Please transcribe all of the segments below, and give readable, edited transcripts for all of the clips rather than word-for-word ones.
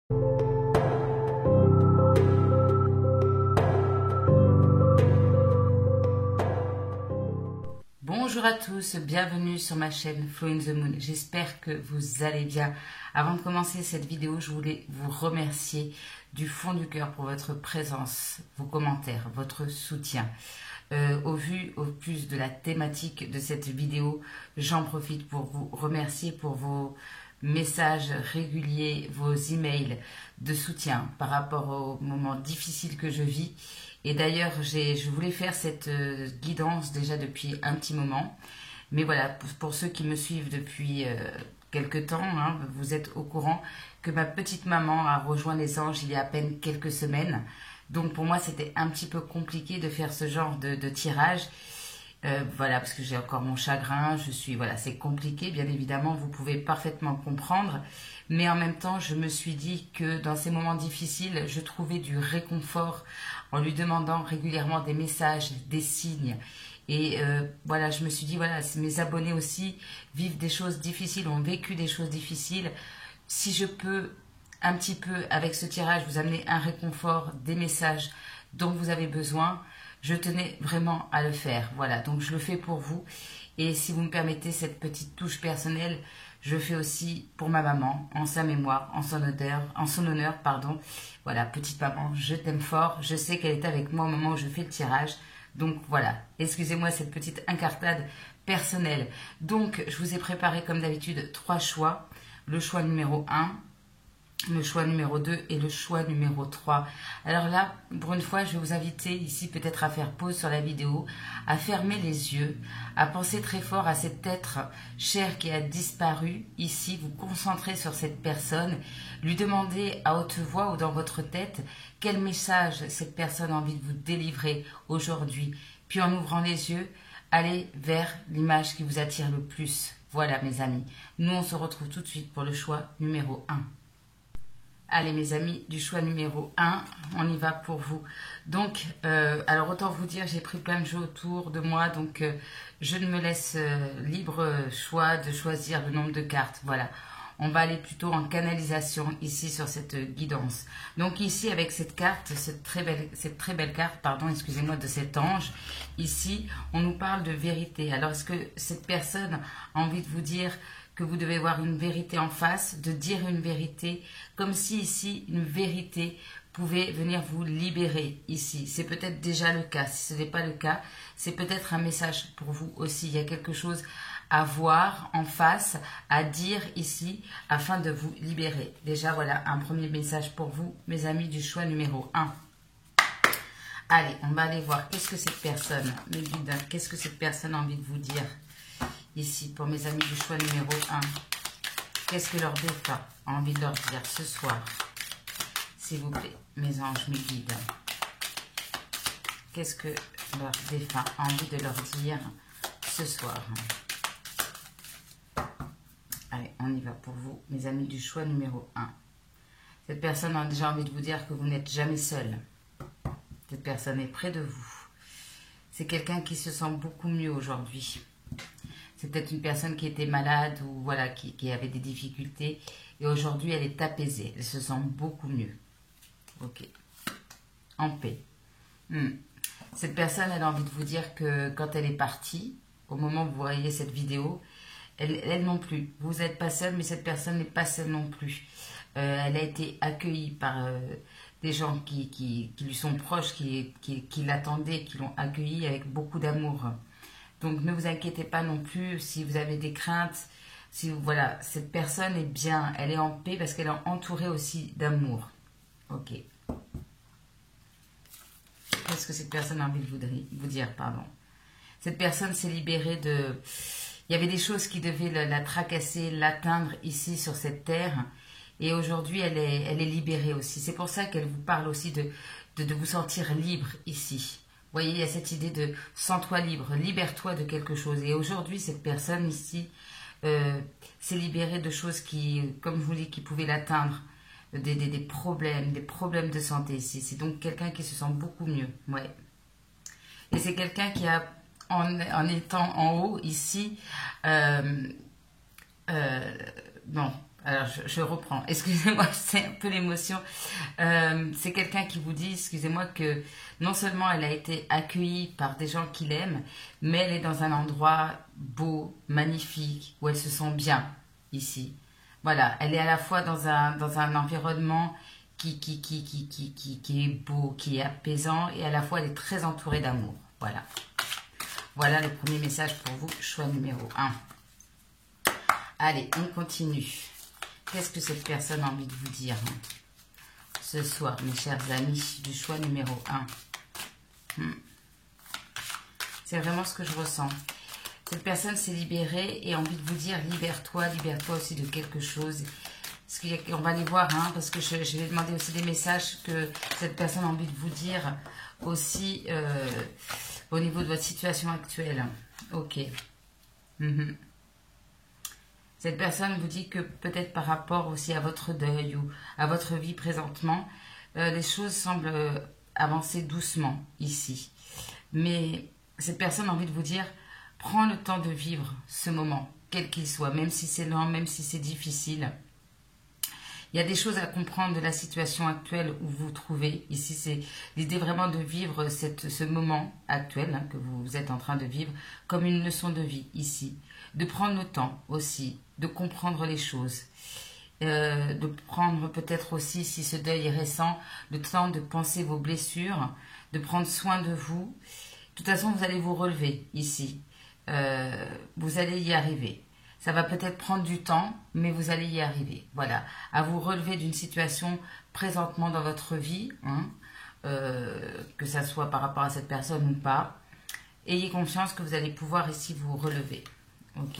Bonjour à tous, bienvenue sur ma chaîne Flow in the Moon. J'espère que vous allez bien. Avant de commencer cette vidéo, je voulais vous remercier du fond du cœur pour votre présence, vos commentaires, votre soutien. Au plus de la thématique de cette vidéo, j'en profite pour vous remercier pour vos messages réguliers, vos emails de soutien par rapport aux moments difficiles que je vis. Et d'ailleurs, je voulais faire cette guidance déjà depuis un petit moment. Mais voilà, pour ceux qui me suivent depuis quelque temps, hein, vous êtes au courant que ma petite maman a rejoint les anges il y a à peine quelques semaines. Donc pour moi, c'était un petit peu compliqué de faire ce genre de tirage. Voilà, parce que j'ai encore mon chagrin, voilà, c'est compliqué, bien évidemment, vous pouvez parfaitement comprendre. Mais en même temps, je me suis dit que dans ces moments difficiles, je trouvais du réconfort en lui demandant régulièrement des messages, des signes. Et voilà, je me suis dit, voilà, mes abonnés aussi vivent des choses difficiles, ont vécu des choses difficiles. Si je peux un petit peu, avec ce tirage, vous amener un réconfort, des messages dont vous avez besoin, je tenais vraiment à le faire. Voilà, donc je le fais pour vous. Et si vous me permettez cette petite touche personnelle, je fais aussi pour ma maman, en sa mémoire, en son honneur, pardon. Voilà, petite maman, je t'aime fort. Je sais qu'elle est avec moi au moment où je fais le tirage. Donc voilà, excusez-moi cette petite incartade personnelle. Donc, je vous ai préparé comme d'habitude 3 choix. Le choix numéro 1, le choix numéro 2 et le choix numéro 3. Alors là, pour une fois, je vais vous inviter ici peut-être à faire pause sur la vidéo, à fermer les yeux, à penser très fort à cet être cher qui a disparu. Ici, vous concentrez sur cette personne, lui demander à haute voix ou dans votre tête quel message cette personne a envie de vous délivrer aujourd'hui. Puis en ouvrant les yeux, allez vers l'image qui vous attire le plus. Voilà mes amis, nous on se retrouve tout de suite pour le choix numéro 1. Allez mes amis, du choix numéro 1, on y va pour vous. Donc, alors autant vous dire, j'ai pris plein de jeux autour de moi, donc je ne me laisse libre choix de choisir le nombre de cartes. Voilà, on va aller plutôt en canalisation ici sur cette guidance. Donc ici avec cette carte, cette très belle carte, pardon, excusez-moi, de cet ange, ici on nous parle de vérité. Alors est-ce que cette personne a envie de vous dire que vous devez voir une vérité en face, de dire une vérité, comme si ici une vérité pouvait venir vous libérer ici. C'est peut-être déjà le cas. Si ce n'est pas le cas, c'est peut-être un message pour vous aussi. Il y a quelque chose à voir en face, à dire ici, afin de vous libérer. Déjà, voilà un premier message pour vous, mes amis du choix numéro 1. Allez, on va aller voir qu'est-ce que cette personne, mes guides, qu'est-ce que cette personne a envie de vous dire. Ici, pour mes amis du choix numéro 1, qu'est-ce que leur défunt a envie de leur dire ce soir? S'il vous plaît, mes anges, mes guides. Qu'est-ce que leur défunt a envie de leur dire ce soir? Allez, on y va pour vous, mes amis du choix numéro 1. Cette personne a déjà envie de vous dire que vous n'êtes jamais seul. Cette personne est près de vous. C'est quelqu'un qui se sent beaucoup mieux aujourd'hui. C'est peut-être une personne qui était malade ou voilà, qui avait des difficultés. Et aujourd'hui, elle est apaisée. Elle se sent beaucoup mieux. Ok. En paix. Cette personne, elle a envie de vous dire que quand elle est partie, au moment où vous voyez cette vidéo, elle non plus. Vous n'êtes pas seul, mais cette personne n'est pas seule non plus. Elle a été accueillie par des gens qui lui sont proches, qui l'attendaient, qui l'ont accueillie avec beaucoup d'amour. Donc, ne vous inquiétez pas non plus si vous avez des craintes. Voilà, cette personne est bien, elle est en paix parce qu'elle est entourée aussi d'amour. Ok. Qu'est-ce que cette personne a envie de vous dire, pardon. Cette personne s'est libérée de... Il y avait des choses qui devaient la tracasser, l'atteindre ici sur cette terre. Et aujourd'hui, elle est libérée aussi. C'est pour ça qu'elle vous parle aussi de vous sentir libre ici. Vous voyez, il y a cette idée de sens-toi libre, libère-toi de quelque chose. Et aujourd'hui, cette personne ici s'est libérée de choses qui, comme je vous dis, qui pouvaient l'atteindre. Des problèmes de santé ici. C'est donc quelqu'un qui se sent beaucoup mieux. Ouais. Et c'est quelqu'un qui a, en étant en haut ici, non, Alors, je reprends. Excusez-moi, c'est un peu l'émotion. C'est quelqu'un qui vous dit, excusez-moi, que non seulement elle a été accueillie par des gens qui l'aiment, mais elle est dans un endroit beau, magnifique, où elle se sent bien, ici. Voilà, elle est à la fois dans un environnement qui est beau, qui est apaisant, et à la fois elle est très entourée d'amour. Voilà. Voilà le premier message pour vous, choix numéro 1. Allez, on continue. Qu'est-ce que cette personne a envie de vous dire ce soir, mes chers amis, du choix numéro 1? C'est vraiment ce que je ressens. Cette personne s'est libérée et a envie de vous dire libère-toi aussi de quelque chose. On va les voir, parce que je vais demander aussi des messages que cette personne a envie de vous dire aussi au niveau de votre situation actuelle. Ok. Cette personne vous dit que peut-être par rapport aussi à votre deuil ou à votre vie présentement, les choses semblent avancer doucement ici. Mais cette personne a envie de vous dire, prends le temps de vivre ce moment, quel qu'il soit, même si c'est lent, même si c'est difficile. Il y a des choses à comprendre de la situation actuelle où vous vous trouvez. Ici, c'est l'idée vraiment de vivre ce moment actuel que vous êtes en train de vivre comme une leçon de vie ici. De prendre le temps aussi, de comprendre les choses. De prendre peut-être aussi, si ce deuil est récent, le temps de penser vos blessures, de prendre soin de vous. De toute façon, vous allez vous relever ici. Vous allez y arriver. Ça va peut-être prendre du temps, mais vous allez y arriver. Voilà, à vous relever d'une situation présentement dans votre vie, que ça soit par rapport à cette personne ou pas. Ayez confiance que vous allez pouvoir ici vous relever. Ok.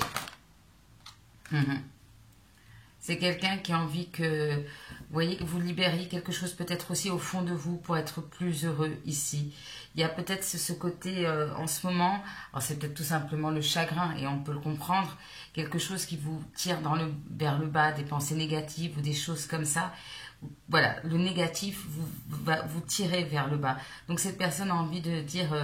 C'est quelqu'un qui a envie que, vous voyez, que vous libériez quelque chose peut-être aussi au fond de vous pour être plus heureux ici. Il y a peut-être ce côté en ce moment, alors c'est peut-être tout simplement le chagrin et on peut le comprendre, quelque chose qui vous tire vers le bas, des pensées négatives ou des choses comme ça. Voilà, le négatif va vous tirer vers le bas. Donc cette personne a envie de dire...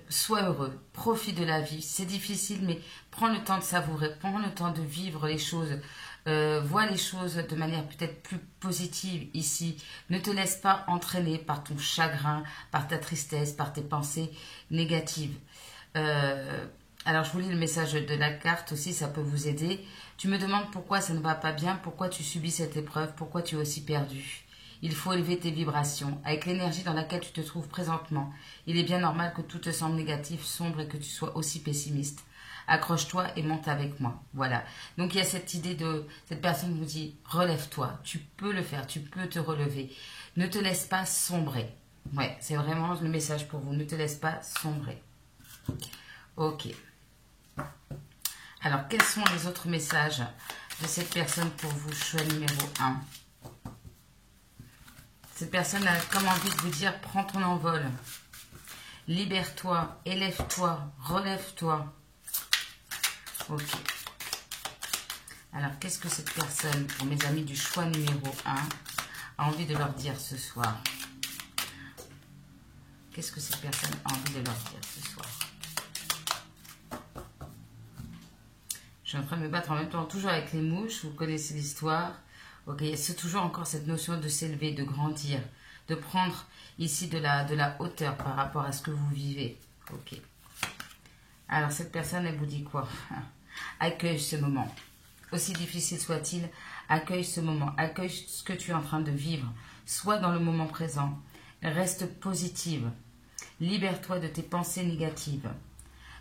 sois heureux, profite de la vie, c'est difficile mais prends le temps de savourer, prends le temps de vivre les choses, vois les choses de manière peut-être plus positive ici, ne te laisse pas entraîner par ton chagrin, par ta tristesse, par tes pensées négatives. Alors je vous lis le message de la carte aussi, ça peut vous aider. Tu me demandes pourquoi ça ne va pas bien, pourquoi tu subis cette épreuve, pourquoi tu es aussi perdu. Il faut élever tes vibrations, avec l'énergie dans laquelle tu te trouves présentement. Il est bien normal que tout te semble négatif, sombre et que tu sois aussi pessimiste. Accroche-toi et monte avec moi. Voilà. Donc il y a cette idée de... Cette personne vous dit, relève-toi, tu peux le faire, tu peux te relever. Ne te laisse pas sombrer. Ouais, c'est vraiment le message pour vous. Ne te laisse pas sombrer. Ok. Alors, quels sont les autres messages de cette personne pour vous, choix numéro 1 ? Cette personne a comme envie de vous dire, prends ton envol, libère-toi, élève-toi, relève-toi. Ok. Alors, qu'est-ce que cette personne, pour mes amis du choix numéro 1, a envie de leur dire ce soir? Qu'est-ce que cette personne a envie de leur dire ce soir? Je suis en train de me battre en même temps, toujours avec les mouches, vous connaissez l'histoire. Ok, c'est toujours encore cette notion de s'élever, de grandir, de prendre ici de la hauteur par rapport à ce que vous vivez. Ok. Alors cette personne, elle vous dit quoi? Accueille ce moment. Aussi difficile soit-il, accueille ce moment. Accueille ce que tu es en train de vivre. Sois dans le moment présent. Reste positive. Libère-toi de tes pensées négatives.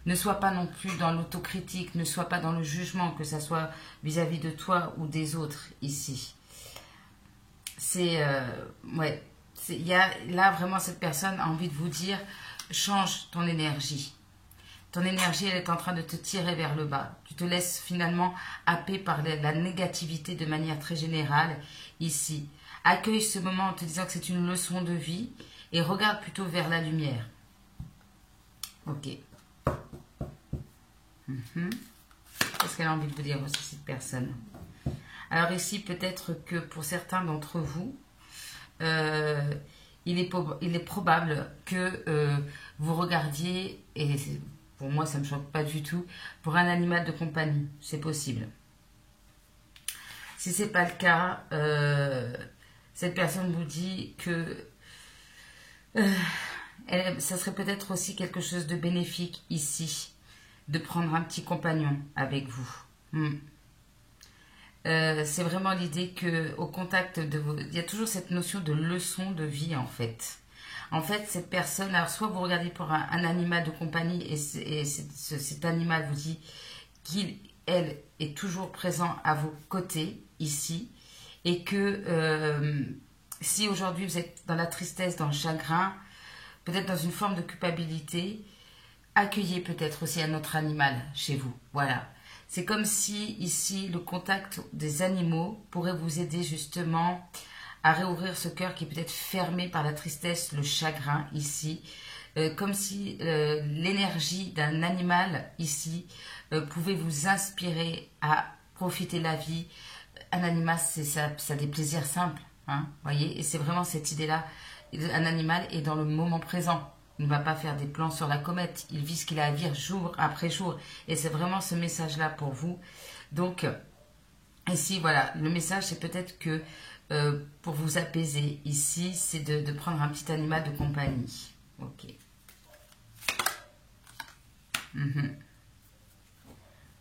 Ne sois pas non plus dans l'autocritique, ne sois pas dans le jugement, que ce soit vis-à-vis de toi ou des autres ici. Ouais, il y a là vraiment cette personne a envie de vous dire, change ton énergie. Ton énergie, elle est en train de te tirer vers le bas. Tu te laisses finalement happer par la négativité de manière très générale ici. Accueille ce moment en te disant que c'est une leçon de vie et regarde plutôt vers la lumière. Ok. Qu'est-ce qu'elle a envie de vous dire aussi, cette personne? Alors ici, peut-être que pour certains d'entre vous, il est probable que vous regardiez, et pour moi ça ne me choque pas du tout, pour un animal de compagnie. C'est possible. Si ce n'est pas le cas, cette personne vous dit que ça serait peut-être aussi quelque chose de bénéfique ici, de prendre un petit compagnon avec vous. C'est vraiment l'idée que au contact de vous, il y a toujours cette notion de leçon de vie en fait. En fait, cette personne, alors soit vous regardez pour un animal de compagnie et cet animal vous dit qu'il, elle, est toujours présent à vos côtés ici et que si aujourd'hui vous êtes dans la tristesse, dans le chagrin, peut-être dans une forme de culpabilité, accueillez peut-être aussi un autre animal chez vous. Voilà. C'est comme si ici le contact des animaux pourrait vous aider justement à réouvrir ce cœur qui est peut-être fermé par la tristesse, le chagrin ici. Comme si l'énergie d'un animal ici pouvait vous inspirer à profiter de la vie. Un animal, ça a des plaisirs simples, hein, voyez, et c'est vraiment cette idée-là. Un animal est dans le moment présent. Il ne va pas faire des plans sur la comète. Il vit ce qu'il a à vivre jour après jour. Et c'est vraiment ce message-là pour vous. Donc, ici, voilà, le message, c'est peut-être que pour vous apaiser, ici, c'est de prendre un petit animal de compagnie. Ok.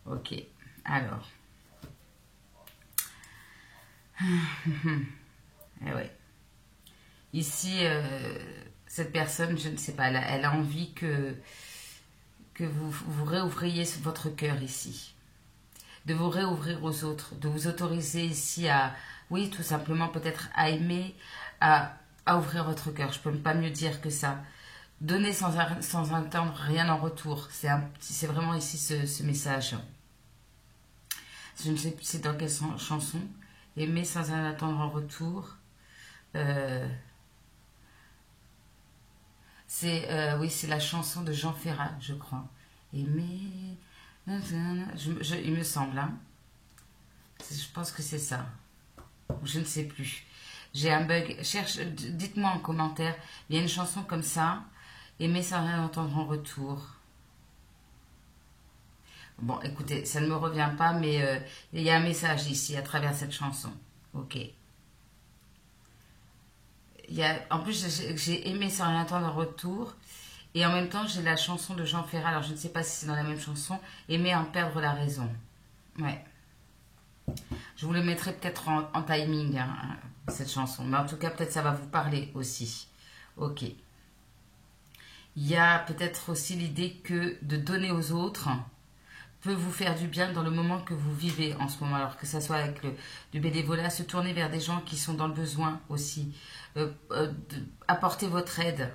Ok. Alors. Eh ouais. Ici, cette personne, je ne sais pas, elle a envie que vous réouvriez votre cœur ici. De vous réouvrir aux autres, de vous autoriser ici à, oui, tout simplement peut-être à aimer, à ouvrir votre cœur. Je ne peux pas mieux dire que ça. Donner sans attendre rien en retour. C'est vraiment ici ce message. Je ne sais plus c'est dans quelle chanson. Aimer sans rien attendre en retour. Oui, c'est la chanson de Jean Ferrat, je crois. Aimer, il me semble, hein. Je pense que c'est ça. Je ne sais plus. J'ai un bug. Dites-moi en commentaire. Il y a une chanson comme ça. Aimer sans rien entendre en retour. Bon, écoutez, ça ne me revient pas, mais il y a un message ici à travers cette chanson. Ok. En plus, j'ai aimé sans rien attendre en retour. Et en même temps, j'ai la chanson de Jean Ferrat. Alors, je ne sais pas si c'est dans la même chanson. Aimer en perdre la raison. Ouais. Je vous le mettrai peut-être en timing, hein, cette chanson. Mais en tout cas, peut-être ça va vous parler aussi. Ok. Il y a peut-être aussi l'idée que de donner aux autres peut vous faire du bien dans le moment que vous vivez en ce moment. Alors que ça soit avec du bénévolat, se tourner vers des gens qui sont dans le besoin aussi. Apporter votre aide.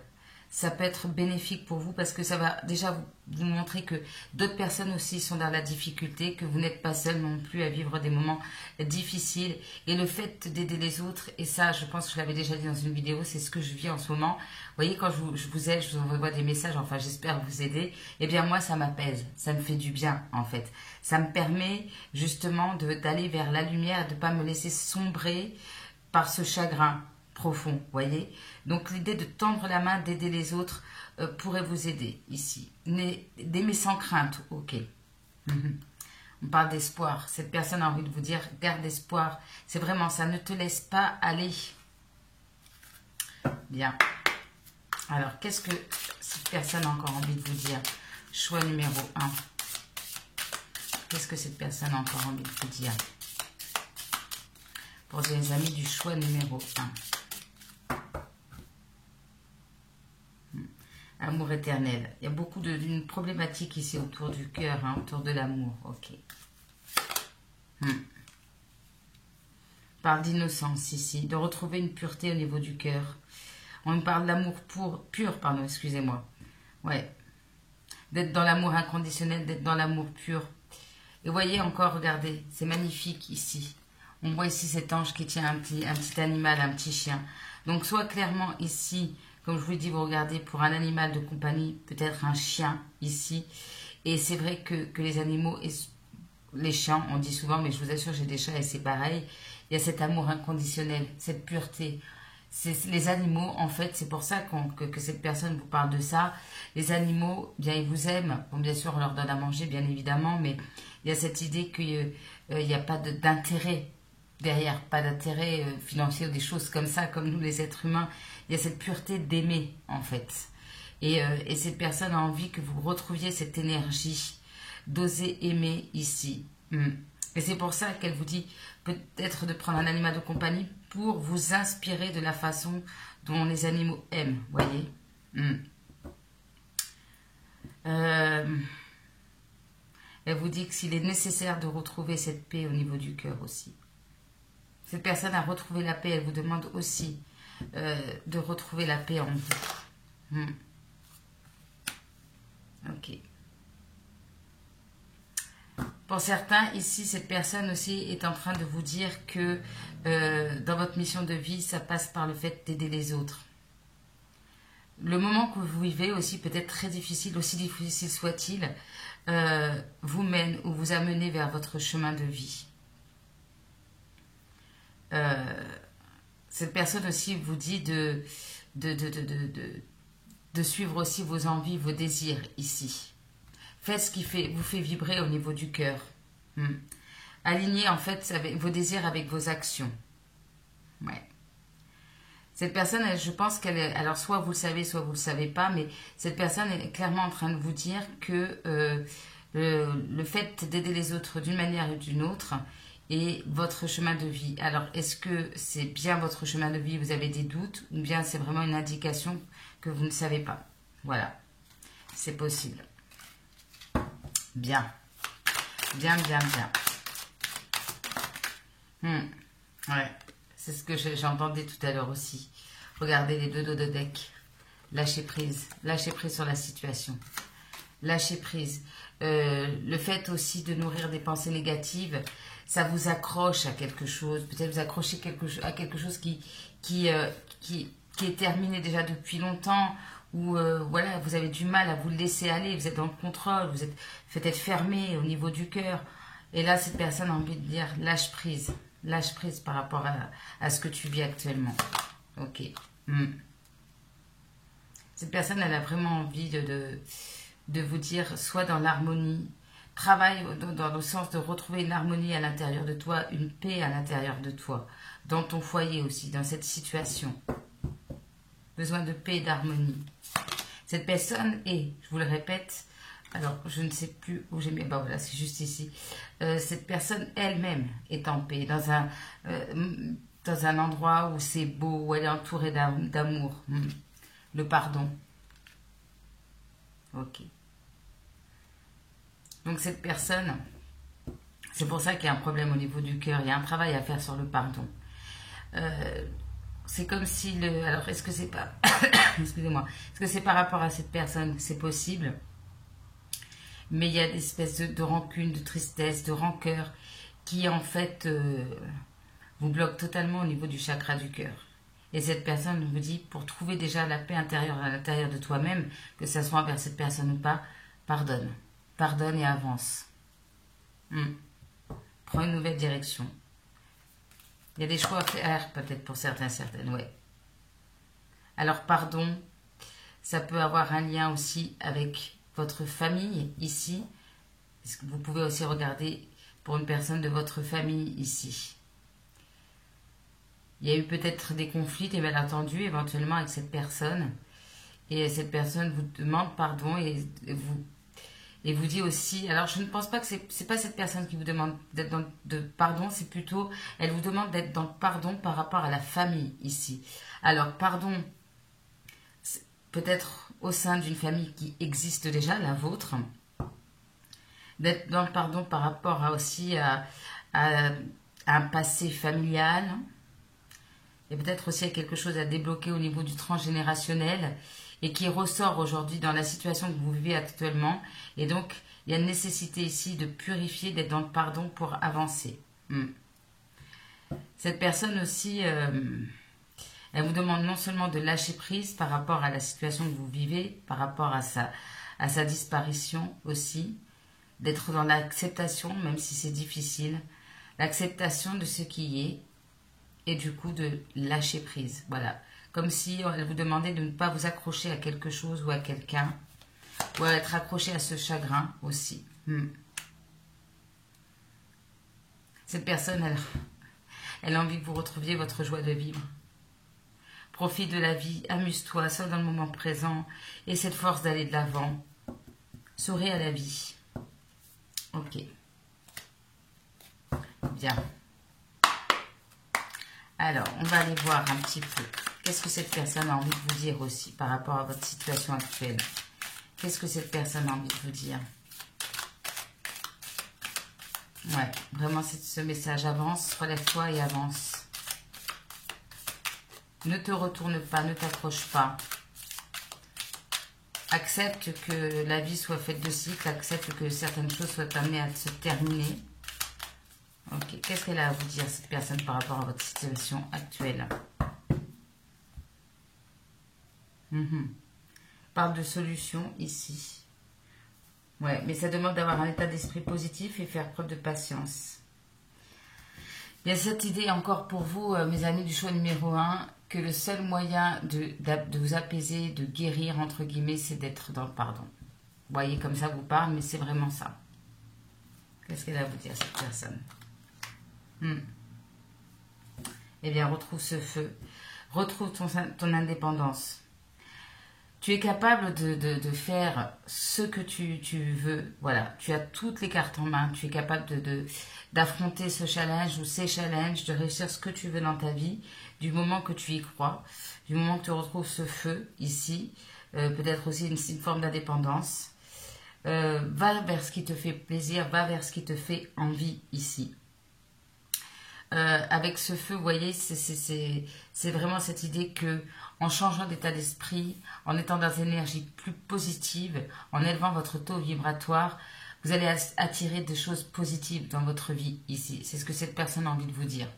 Ça peut être bénéfique pour vous parce que ça va déjà vous montrer que d'autres personnes aussi sont dans la difficulté, que vous n'êtes pas seul non plus à vivre des moments difficiles. Et le fait d'aider les autres, et ça je pense que je l'avais déjà dit dans une vidéo, c'est ce que je vis en ce moment. Vous voyez, quand je vous aide, je vous envoie des messages, enfin j'espère vous aider, eh bien moi ça m'apaise, ça me fait du bien en fait. Ça me permet justement d'aller vers la lumière, de ne pas me laisser sombrer par ce chagrin profond, voyez. Donc l'idée de tendre la main, d'aider les autres pourrait vous aider ici. D'aimer sans crainte, ok. On parle d'espoir. Cette personne a envie de vous dire, garde espoir. C'est vraiment ça, ne te laisse pas aller. Bien. Alors, qu'est-ce que cette personne a encore envie de vous dire? Choix numéro 1. Qu'est-ce que cette personne a encore envie de vous dire? Pour les amis du choix numéro 1. Amour éternel. Il y a beaucoup d'une problématique ici autour du cœur, hein, autour de l'amour. Ok. Parle d'innocence ici, de retrouver une pureté au niveau du cœur. On me parle d'amour pur, pardon, excusez-moi. Ouais. D'être dans l'amour inconditionnel, d'être dans l'amour pur. Et voyez encore, regardez, c'est magnifique ici. On voit ici cet ange qui tient un petit animal, un petit chien. Donc soit clairement ici, comme je vous dis, vous regardez pour un animal de compagnie, peut-être un chien ici. Et c'est vrai que les animaux, et les chiens, on dit souvent, mais je vous assure, j'ai des chats et c'est pareil. Il y a cet amour inconditionnel, cette pureté. Les animaux, en fait, c'est pour ça que cette personne vous parle de ça. Les animaux, bien, ils vous aiment. Bon, bien sûr, on leur donne à manger, bien évidemment, mais il y a cette idée qu'il n'y a pas d'intérêt derrière, pas d'intérêt financier ou des choses comme ça, comme nous les êtres humains. Il y a cette pureté d'aimer, en fait. Et cette personne a envie que vous retrouviez cette énergie d'oser aimer ici. Et c'est pour ça qu'elle vous dit peut-être de prendre un animal de compagnie pour vous inspirer de la façon dont les animaux aiment, voyez. Elle vous dit que s'il est nécessaire de retrouver cette paix au niveau du cœur aussi. Cette personne a retrouvé la paix, elle vous demande aussi de retrouver la paix en vous. Ok. Pour certains, ici, cette personne aussi est en train de vous dire que dans votre mission de vie, ça passe par le fait d'aider les autres. Le moment que vous vivez aussi, peut-être très difficile, aussi difficile soit-il, vous mène ou vous amène vers votre chemin de vie. Cette personne aussi vous dit de suivre aussi vos envies, vos désirs ici. Faites ce qui vous fait vibrer au niveau du cœur. Alignez en fait vos désirs avec vos actions. Ouais. Cette personne, je pense qu'elle est... Alors soit vous le savez, soit vous ne le savez pas, mais cette personne est clairement en train de vous dire que le fait d'aider les autres d'une manière ou d'une autre est votre chemin de vie. Alors est-ce que c'est bien votre chemin de vie, vous avez des doutes, ou bien c'est vraiment une indication que vous ne savez pas? Voilà, c'est possible. Bien. Bien, bien, bien. Ouais. C'est ce que j'entendais tout à l'heure aussi. Regardez les deux dos de deck. Lâchez prise. Lâchez prise sur la situation. Lâchez prise. Le fait aussi de nourrir des pensées négatives, ça vous accroche à quelque chose. Peut-être vous accrochez à quelque chose qui est terminé déjà depuis longtemps. Ou voilà, vous avez du mal à vous le laisser aller, vous êtes dans le contrôle, vous êtes peut-être fermé au niveau du cœur. Et là, cette personne a envie de dire lâche prise par rapport à ce que tu vis actuellement. Ok. Cette personne, elle a vraiment envie de vous dire, soit dans l'harmonie, travaille dans le sens de retrouver une harmonie à l'intérieur de toi, une paix à l'intérieur de toi, dans ton foyer aussi, dans cette situation. Besoin de paix et d'harmonie. Cette personne est, je vous le répète, alors je ne sais plus où j'ai mis, ben voilà, c'est juste ici. Cette personne elle-même est en paix, dans un endroit où c'est beau, où elle est entourée d'amour. Le pardon. Ok. Donc cette personne, c'est pour ça qu'il y a un problème au niveau du cœur, il y a un travail à faire sur le pardon. C'est comme si alors est-ce que c'est pas excusez-moi, est-ce que c'est par rapport à cette personne? C'est possible, mais il y a des espèces de rancune, de tristesse, de rancœur qui en fait vous bloquent totalement au niveau du chakra du cœur. Et cette personne vous dit, pour trouver déjà la paix intérieure à l'intérieur de toi-même, que ça soit envers cette personne ou pas, pardonne. Pardonne et avance. Prends une nouvelle direction. Il y a des choix à faire, peut-être pour certains, certaines, ouais. Alors, pardon, ça peut avoir un lien aussi avec votre famille, ici. Est-ce que vous pouvez aussi regarder pour une personne de votre famille, ici. Il y a eu peut-être des conflits, des malentendus, éventuellement, avec cette personne. Et cette personne vous demande pardon et vous dit aussi, alors je ne pense pas que c'est pas cette personne qui vous demande d'être dans de pardon, c'est plutôt, elle vous demande d'être dans le pardon par rapport à la famille ici. Alors pardon, peut-être au sein d'une famille qui existe déjà, la vôtre, d'être dans le pardon par rapport aussi à un passé familial, et peut-être aussi à quelque chose à débloquer au niveau du transgénérationnel, et qui ressort aujourd'hui dans la situation que vous vivez actuellement. Et donc, il y a une nécessité ici de purifier, d'être dans le pardon pour avancer. Cette personne aussi, elle vous demande non seulement de lâcher prise par rapport à la situation que vous vivez, par rapport à sa disparition aussi, d'être dans l'acceptation, même si c'est difficile, l'acceptation de ce qui est, et du coup de lâcher prise. Voilà. Comme si elle vous demandait de ne pas vous accrocher à quelque chose ou à quelqu'un, ou à être accroché à ce chagrin aussi. Cette personne, Elle a envie que vous retrouviez votre joie de vivre. Profite de la vie, amuse-toi, sois dans le moment présent et cette force d'aller de l'avant. Souris à la vie. Ok. Bien. Alors, on va aller voir un petit peu. Qu'est-ce que cette personne a envie de vous dire aussi par rapport à votre situation actuelle? Qu'est-ce que cette personne a envie de vous dire? Ouais, vraiment, ce message avance, relève-toi et avance. Ne te retourne pas, ne t'accroche pas. Accepte que la vie soit faite de cycles, accepte que certaines choses soient amenées à se terminer. Ok, qu'est-ce qu'elle a à vous dire, cette personne, par rapport à votre situation actuelle? Parle de solution ici. Ouais, mais ça demande d'avoir un état d'esprit positif et faire preuve de patience. Il y a cette idée encore pour vous, mes amis du choix numéro 1, que le seul moyen de vous apaiser, de guérir, entre guillemets, c'est d'être dans le pardon. Vous voyez, comme ça vous parle, mais c'est vraiment ça. Qu'est-ce qu'elle a à vous dire, cette personne? Eh bien, retrouve ce feu. Retrouve ton indépendance. Tu es capable de faire ce que tu veux. Voilà, tu as toutes les cartes en main. Tu es capable d'affronter ce challenge ou ces challenges, de réussir ce que tu veux dans ta vie, du moment que tu y crois, du moment que tu retrouves ce feu ici, peut-être aussi une forme d'indépendance. Va vers ce qui te fait plaisir, va vers ce qui te fait envie ici. Avec ce feu, vous voyez, c'est vraiment cette idée que en changeant d'état d'esprit, en étant dans des énergies plus positives, en élevant votre taux vibratoire, vous allez attirer des choses positives dans votre vie ici. C'est ce que cette personne a envie de vous dire.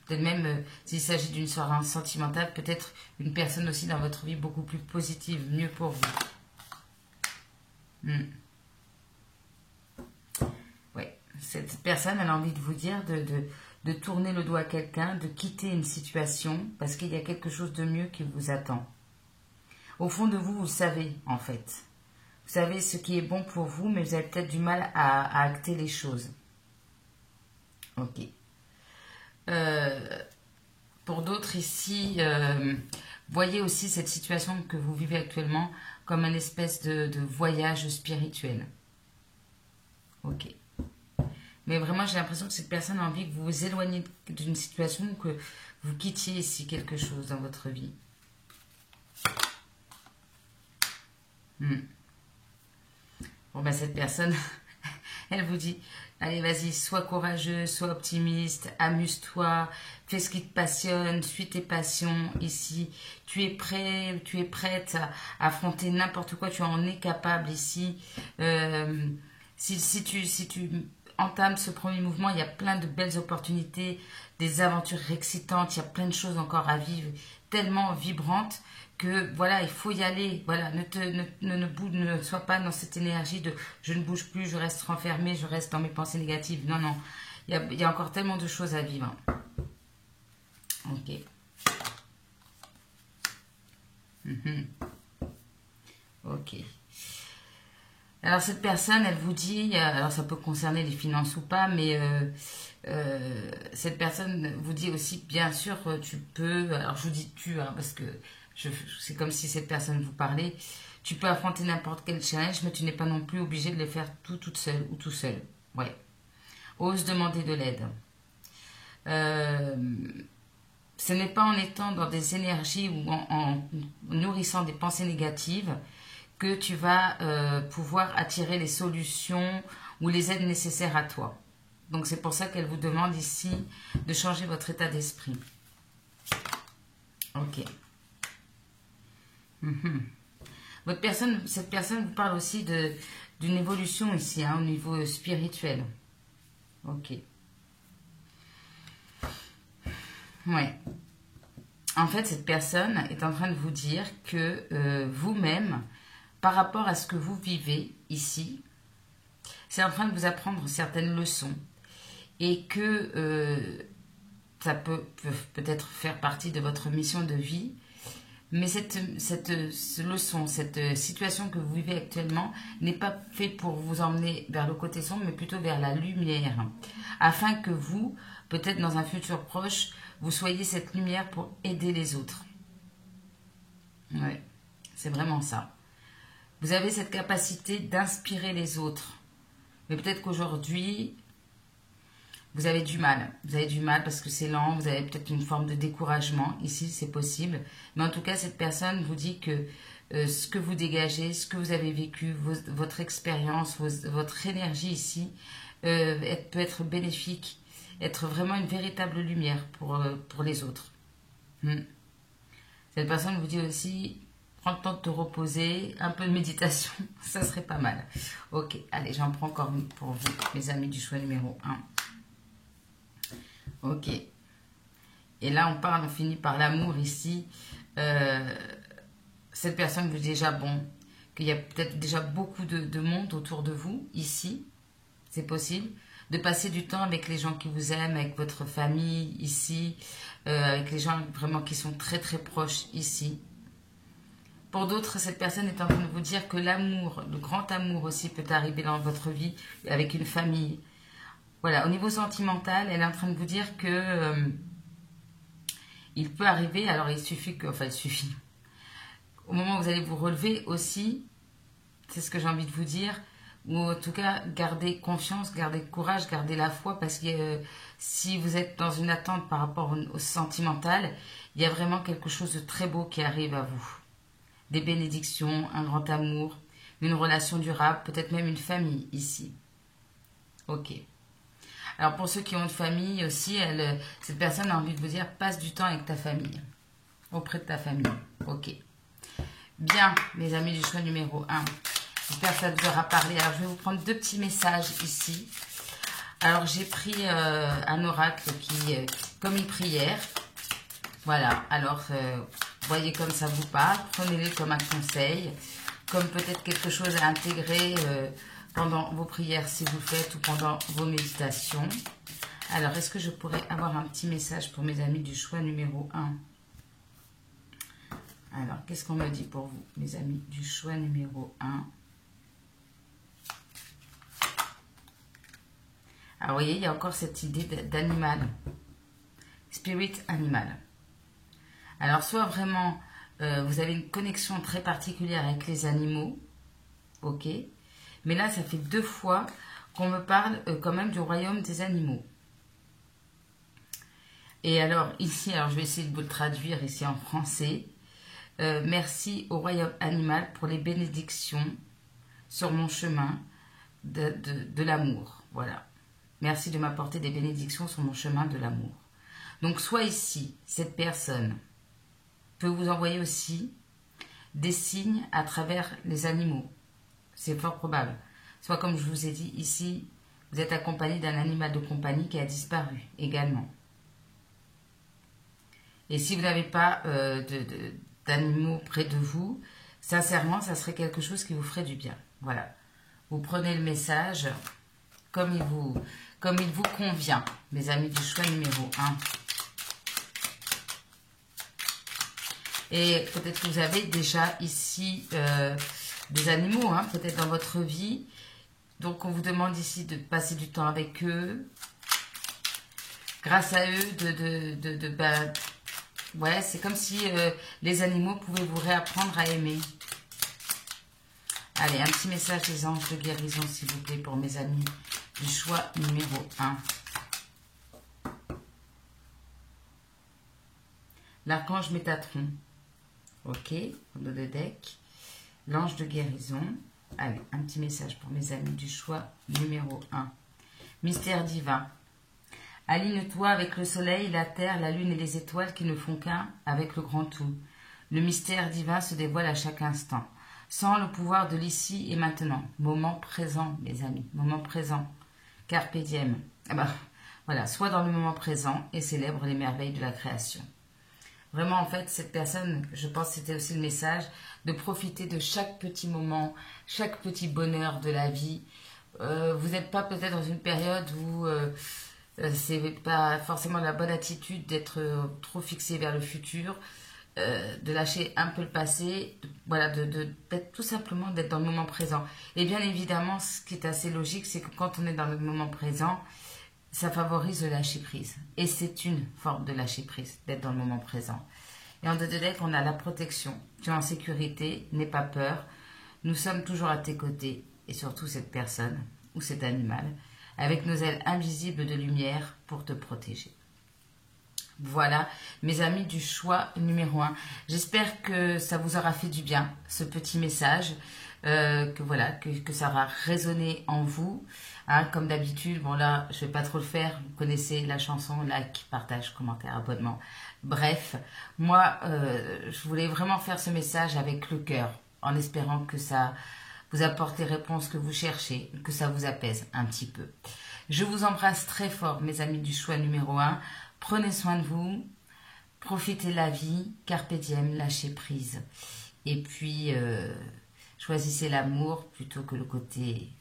Peut-être même, s'il s'agit d'une soirée sentimentale, peut-être une personne aussi dans votre vie beaucoup plus positive, mieux pour vous. Ouais, cette personne, elle a envie de vous dire de tourner le dos à quelqu'un, de quitter une situation, parce qu'il y a quelque chose de mieux qui vous attend. Au fond de vous, vous savez, en fait. Vous savez ce qui est bon pour vous, mais vous avez peut-être du mal à acter les choses. Ok. Pour d'autres ici, voyez aussi cette situation que vous vivez actuellement comme une espèce de voyage spirituel. Ok. Mais vraiment, j'ai l'impression que cette personne a envie que vous vous éloigniez d'une situation ou que vous quittiez ici quelque chose dans votre vie. Bon, ben cette personne, elle vous dit, allez, vas-y, sois courageux, sois optimiste, amuse-toi, fais ce qui te passionne, suis tes passions ici. Tu es prêt, tu es prête à affronter n'importe quoi, tu en es capable ici. Si tu entame ce premier mouvement, il y a plein de belles opportunités, des aventures excitantes, il y a plein de choses encore à vivre, tellement vibrantes que voilà, il faut y aller. Voilà, ne sois pas dans cette énergie de je ne bouge plus, je reste renfermé, je reste dans mes pensées négatives. Non, non, il y a encore tellement de choses à vivre. Ok. Ok. Alors cette personne, elle vous dit, alors ça peut concerner les finances ou pas, mais cette personne vous dit aussi, bien sûr, tu peux, alors je vous dis tu, hein, parce que c'est comme si cette personne vous parlait, tu peux affronter n'importe quel challenge, mais tu n'es pas non plus obligé de le faire toute seule ou tout seul. Ouais. Ose demander de l'aide. Ce n'est pas en étant dans des énergies ou en nourrissant des pensées négatives que tu vas pouvoir attirer les solutions ou les aides nécessaires à toi. Donc c'est pour ça qu'elle vous demande ici de changer votre état d'esprit. Ok. Cette personne vous parle aussi d'une évolution ici, hein, au niveau spirituel. Ok. Ouais. En fait, cette personne est en train de vous dire que vous-même, par rapport à ce que vous vivez ici, c'est en train de vous apprendre certaines leçons et que ça peut peut-être faire partie de votre mission de vie, mais cette leçon, cette situation que vous vivez actuellement n'est pas faite pour vous emmener vers le côté sombre, mais plutôt vers la lumière, afin que vous peut-être dans un futur proche, vous soyez cette lumière pour aider les autres. Ouais, c'est vraiment ça. Vous avez cette capacité d'inspirer les autres. Mais peut-être qu'aujourd'hui, vous avez du mal. Vous avez du mal parce que c'est lent, vous avez peut-être une forme de découragement. Ici, c'est possible. Mais en tout cas, cette personne vous dit que ce que vous dégagez, ce que vous avez vécu, votre expérience, votre énergie ici, peut être bénéfique, être vraiment une véritable lumière pour les autres. Cette personne vous dit aussi, prends le temps de te reposer, un peu de méditation, ça serait pas mal. Ok, allez, j'en prends encore une pour vous, mes amis du choix numéro 1. Ok. Et là, on finit par l'amour ici. Cette personne vous dit déjà, bon, qu'il y a peut-être déjà beaucoup de monde autour de vous, ici. C'est possible. De passer du temps avec les gens qui vous aiment, avec votre famille, ici. Avec les gens vraiment qui sont très très proches, ici. Pour d'autres, cette personne est en train de vous dire que l'amour, le grand amour aussi peut arriver dans votre vie, avec une famille. Voilà, au niveau sentimental, elle est en train de vous dire que il peut arriver, alors il suffit que, enfin il suffit, au moment où vous allez vous relever aussi, c'est ce que j'ai envie de vous dire, ou en tout cas, gardez confiance, gardez courage, gardez la foi, parce que si vous êtes dans une attente par rapport au sentimental, il y a vraiment quelque chose de très beau qui arrive à vous. Des bénédictions, un grand amour, une relation durable, peut-être même une famille ici. Ok. Alors pour ceux qui ont une famille aussi, cette personne a envie de vous dire, passe du temps avec ta famille, auprès de ta famille. Ok. Bien, mes amis du choix numéro 1. J'espère que ça vous aura parlé. Alors je vais vous prendre 2 petits messages ici. Alors j'ai pris un oracle qui, comme une prière. Voilà, alors voyez comme ça vous parle. Prenez-le comme un conseil, comme peut-être quelque chose à intégrer pendant vos prières si vous le faites ou pendant vos méditations. Alors, est-ce que je pourrais avoir un petit message pour mes amis du choix numéro 1? Alors, qu'est-ce qu'on me dit pour vous, mes amis du choix numéro 1? Alors, vous voyez, il y a encore cette idée d'animal. Spirit animal. Alors, soit vraiment, vous avez une connexion très particulière avec les animaux. Ok. Mais là, ça fait 2 fois qu'on me parle quand même du royaume des animaux. Et alors, ici, alors je vais essayer de vous le traduire ici en français. Merci au royaume animal pour les bénédictions sur mon chemin de l'amour. Voilà. Merci de m'apporter des bénédictions sur mon chemin de l'amour. Donc, soit ici, cette personne peut vous envoyer aussi des signes à travers les animaux. C'est fort probable. Soit comme je vous ai dit ici, vous êtes accompagné d'un animal de compagnie qui a disparu également. Et si vous n'avez pas d'animaux près de vous, sincèrement, ça serait quelque chose qui vous ferait du bien. Voilà. Vous prenez le message comme il vous convient, mes amis du choix numéro 1. Et peut-être que vous avez déjà ici des animaux, hein, peut-être dans votre vie. Donc, on vous demande ici de passer du temps avec eux. Grâce à eux, ouais, c'est comme si les animaux pouvaient vous réapprendre à aimer. Allez, un petit message des anges de guérison, s'il vous plaît, pour mes amis du choix numéro 1. L'archange Métatron. Ok, on a le deck. L'ange de guérison. Allez, un petit message pour mes amis du choix numéro 1. Mystère divin. Aligne-toi avec le soleil, la terre, la lune et les étoiles qui ne font qu'un avec le grand tout. Le mystère divin se dévoile à chaque instant. Sans le pouvoir de l'ici et maintenant. Moment présent, mes amis. Moment présent. Carpe diem. Ah ben, voilà, sois dans le moment présent et célèbre les merveilles de la création. Vraiment, en fait, cette personne, je pense que c'était aussi le message, de profiter de chaque petit moment, chaque petit bonheur de la vie. Vous n'êtes pas peut-être dans une période où c'est pas forcément la bonne attitude d'être trop fixé vers le futur, de lâcher un peu le passé, voilà, d'être tout simplement d'être dans le moment présent. Et bien évidemment, ce qui est assez logique, c'est que quand on est dans le moment présent, ça favorise le lâcher prise. Et c'est une forme de lâcher prise, d'être dans le moment présent. Et en deux de deck, on a la protection. Tu es en sécurité, n'aie pas peur. Nous sommes toujours à tes côtés. Et surtout cette personne ou cet animal, avec nos ailes invisibles de lumière pour te protéger. Voilà, mes amis du choix numéro 1. J'espère que ça vous aura fait du bien, ce petit message, que ça aura résonné en vous. Hein, comme d'habitude, bon là, je ne vais pas trop le faire. Vous connaissez la chanson, like, partage, commentaire, abonnement. Bref, moi, je voulais vraiment faire ce message avec le cœur, en espérant que ça vous apporte les réponses que vous cherchez, que ça vous apaise un petit peu. Je vous embrasse très fort, mes amis du choix numéro 1. Prenez soin de vous, profitez de la vie, carpe diem, lâchez prise. Et puis, choisissez l'amour plutôt que le côté,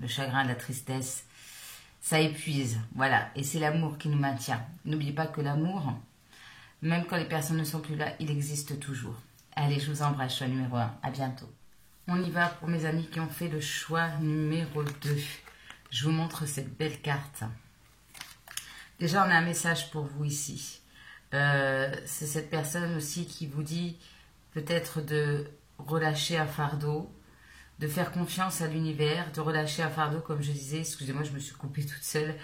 le chagrin, la tristesse. Ça épuise, voilà. Et c'est l'amour qui nous maintient. N'oubliez pas que l'amour, même quand les personnes ne sont plus là, il existe toujours. Allez, je vous embrasse, choix numéro 1. À bientôt. On y va pour mes amis qui ont fait le choix numéro 2. Je vous montre cette belle carte. Déjà, on a un message pour vous ici. C'est cette personne aussi qui vous dit peut-être de relâcher un fardeau, de faire confiance à l'univers, de relâcher un fardeau, comme je disais, excusez-moi, je me suis coupée toute seule,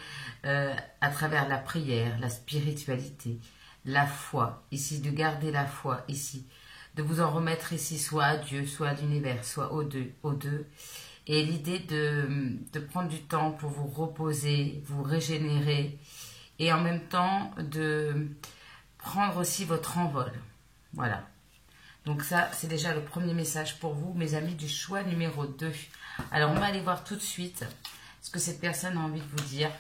à travers la prière, la spiritualité, la foi, ici, de garder la foi, ici, de vous en remettre ici, soit à Dieu, soit à l'univers, soit aux deux. Et l'idée de prendre du temps pour vous reposer, vous régénérer, et en même temps de prendre aussi votre envol. Voilà. Donc ça, c'est déjà le premier message pour vous, mes amis du choix numéro 2. Alors, on va aller voir tout de suite ce que cette personne a envie de vous dire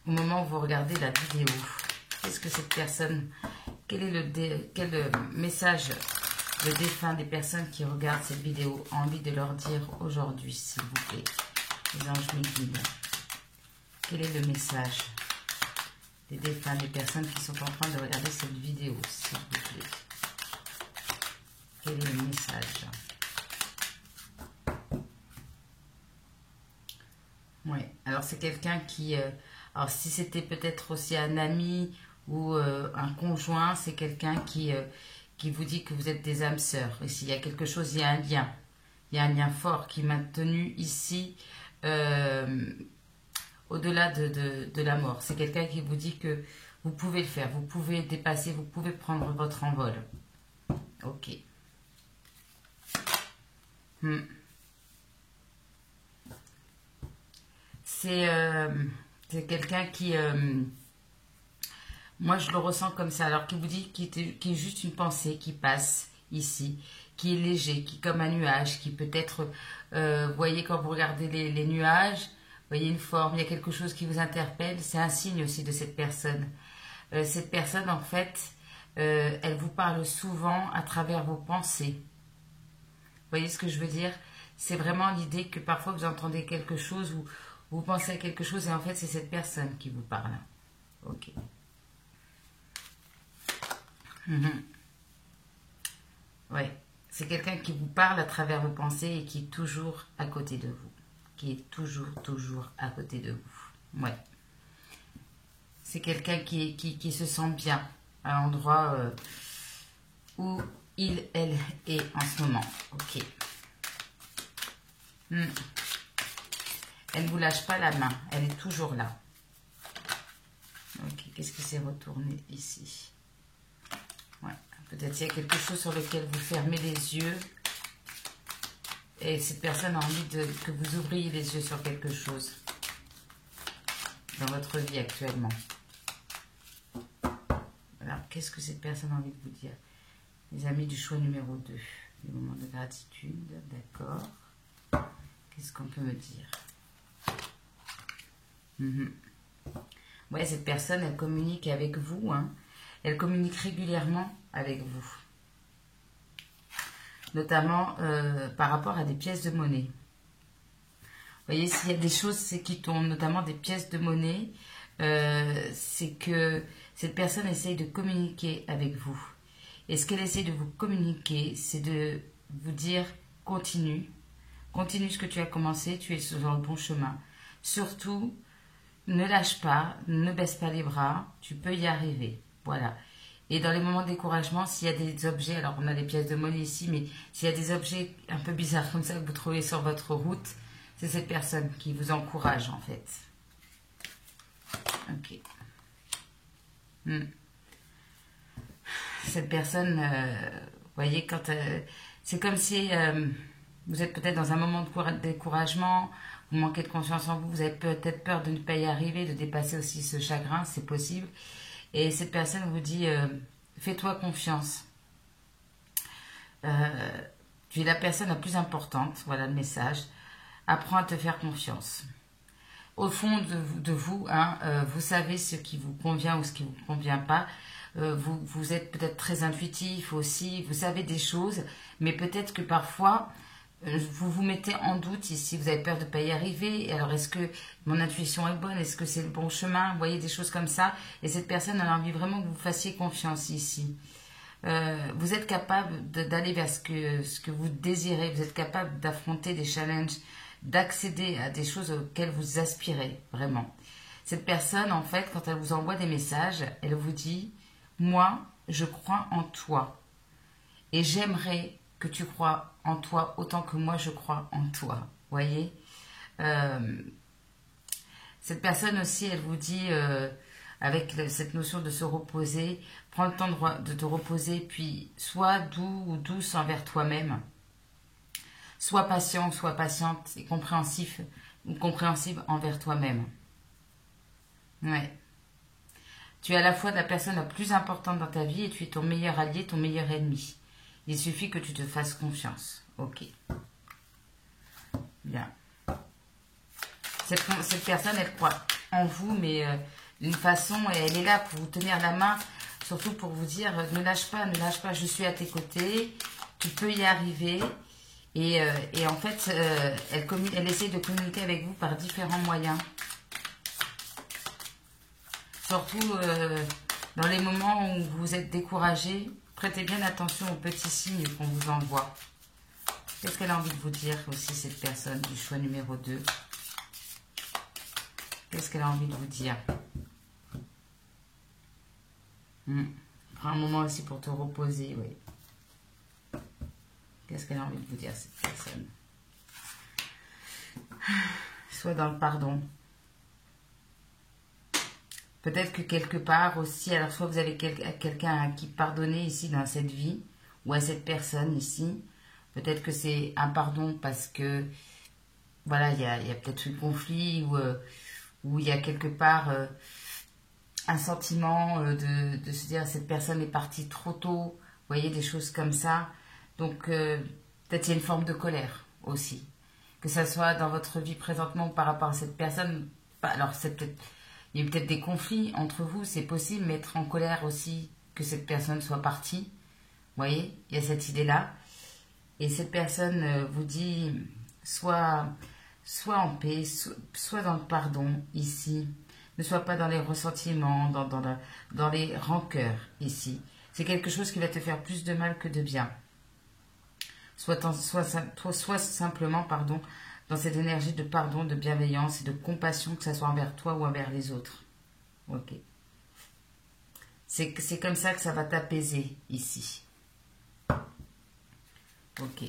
au moment où vous regardez la vidéo. Qu'est-ce que cette personne... Quel message de défunt des personnes qui regardent cette vidéo a envie de leur dire aujourd'hui, s'il vous plaît? Les anges me guident. Quel est le message des défunts, des personnes qui sont en train de regarder cette vidéo, s'il vous plaît? Quel est le message? Oui, alors c'est quelqu'un qui... alors si c'était peut-être aussi un ami ou un conjoint, c'est quelqu'un qui vous dit que vous êtes des âmes sœurs. Et s'il y a quelque chose, il y a un lien. Il y a un lien fort qui est maintenu ici... au-delà de la mort. C'est quelqu'un qui vous dit que vous pouvez le faire, vous pouvez dépasser, vous pouvez prendre votre envol. Ok. C'est quelqu'un qui... moi, je le ressens comme ça. Alors, qui vous dit qu'il est juste une pensée qui passe ici, qui est léger, qui est comme un nuage, qui peut être... vous voyez, quand vous regardez les nuages... Vous voyez une forme, il y a quelque chose qui vous interpelle, c'est un signe aussi de cette personne. Cette personne, en fait, elle vous parle souvent à travers vos pensées. Vous voyez ce que je veux dire? C'est vraiment l'idée que parfois vous entendez quelque chose ou vous pensez à quelque chose et en fait c'est cette personne qui vous parle. Ok. Ouais, c'est quelqu'un qui vous parle à travers vos pensées et qui est toujours à côté de vous. Qui est toujours à côté de vous. Ouais. C'est quelqu'un qui se sent bien à l'endroit où elle est en ce moment. Ok. Elle ne vous lâche pas la main. Elle est toujours là. Ok. Qu'est-ce qui s'est retourné ici? Ouais. Peut-être il y a quelque chose sur lequel vous fermez les yeux. Et cette personne a envie que vous ouvriez les yeux sur quelque chose dans votre vie actuellement. Alors, qu'est-ce que cette personne a envie de vous dire? Les amis du choix numéro 2. Les moments de gratitude, d'accord. Qu'est-ce qu'on peut me dire? Ouais, cette personne, elle communique avec vous. Hein. Elle communique régulièrement avec vous. Notamment par rapport à des pièces de monnaie. Vous voyez, s'il y a des choses qui tournent, notamment des pièces de monnaie, c'est que cette personne essaye de communiquer avec vous. Et ce qu'elle essaye de vous communiquer, c'est de vous dire continue ce que tu as commencé, tu es sur le bon chemin. Surtout, ne lâche pas, ne baisse pas les bras, tu peux y arriver. Voilà. Et dans les moments de découragement, s'il y a des objets, alors on a des pièces de monnaie ici, mais s'il y a des objets un peu bizarres comme ça que vous trouvez sur votre route, c'est cette personne qui vous encourage en fait. Ok. Cette personne, voyez, quand c'est comme si vous êtes peut-être dans un moment de découragement, vous manquez de confiance en vous, vous avez peut-être peur de ne pas y arriver, de dépasser aussi ce chagrin, c'est possible. Et cette personne vous dit, fais-toi confiance. Tu es la personne la plus importante, voilà le message. Apprends à te faire confiance. Au fond de vous, hein, vous savez ce qui vous convient ou ce qui ne vous convient pas. Vous êtes peut-être très intuitif aussi, vous savez des choses, mais peut-être que parfois, vous vous mettez en doute ici, vous avez peur de ne pas y arriver. Alors, est-ce que mon intuition est bonne? Est-ce que c'est le bon chemin? Vous voyez des choses comme ça. Et cette personne a envie vraiment que vous fassiez confiance ici. Vous êtes capable d'aller vers ce que vous désirez. Vous êtes capable d'affronter des challenges, d'accéder à des choses auxquelles vous aspirez, vraiment. Cette personne, en fait, quand elle vous envoie des messages, elle vous dit « Moi, je crois en toi. Et j'aimerais que tu crois en toi autant que moi je crois en toi. » Voyez, cette personne aussi, elle vous dit, avec cette notion de se reposer, prends le temps de te reposer, puis sois doux ou douce envers toi-même. Sois patient, sois patiente et compréhensif ou compréhensible envers toi-même. Ouais. Tu es à la fois la personne la plus importante dans ta vie et tu es ton meilleur allié, ton meilleur ennemi. Il suffit que tu te fasses confiance. Ok. Bien. Cette personne, elle croit en vous, mais d'une façon, et elle est là pour vous tenir la main, surtout pour vous dire, ne lâche pas, je suis à tes côtés, tu peux y arriver. Et en fait, elle essaie de communiquer avec vous par différents moyens. Surtout dans les moments où vous êtes découragé, prêtez bien attention aux petits signes qu'on vous envoie. Qu'est-ce qu'elle a envie de vous dire aussi, cette personne du choix numéro 2? Qu'est-ce qu'elle a envie de vous dire? Prends un moment aussi pour te reposer, oui. Qu'est-ce qu'elle a envie de vous dire, cette personne? Soit dans le pardon. Peut-être que quelque part aussi, alors soit vous avez quelqu'un à qui pardonner ici dans cette vie, ou à cette personne ici. Peut-être que c'est un pardon parce que, voilà, il y a peut-être eu conflit, ou il y a quelque part un sentiment de se dire cette personne est partie trop tôt. Vous voyez, des choses comme ça. Donc, peut-être il y a une forme de colère aussi. Que ça soit dans votre vie présentement par rapport à cette personne. Alors, c'est peut-être... Il y a peut-être des conflits entre vous, c'est possible, mais être en colère aussi que cette personne soit partie. Vous voyez, il y a cette idée-là. Et cette personne vous dit, soit en paix, soit dans le pardon, ici. Ne sois pas dans les ressentiments, dans les rancœurs, ici. C'est quelque chose qui va te faire plus de mal que de bien. Soit simplement, pardon, dans cette énergie de pardon, de bienveillance et de compassion, que ce soit envers toi ou envers les autres. Ok. C'est comme ça que ça va t'apaiser ici. Ok.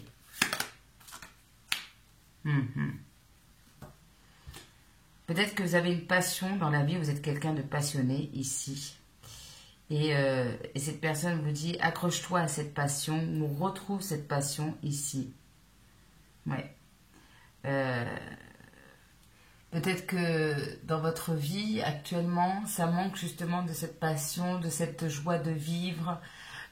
Peut-être que vous avez une passion dans la vie, vous êtes quelqu'un de passionné ici. Et cette personne vous dit, accroche-toi à cette passion, ou retrouve cette passion ici. Ouais. Peut-être que dans votre vie actuellement, ça manque justement de cette passion, de cette joie de vivre.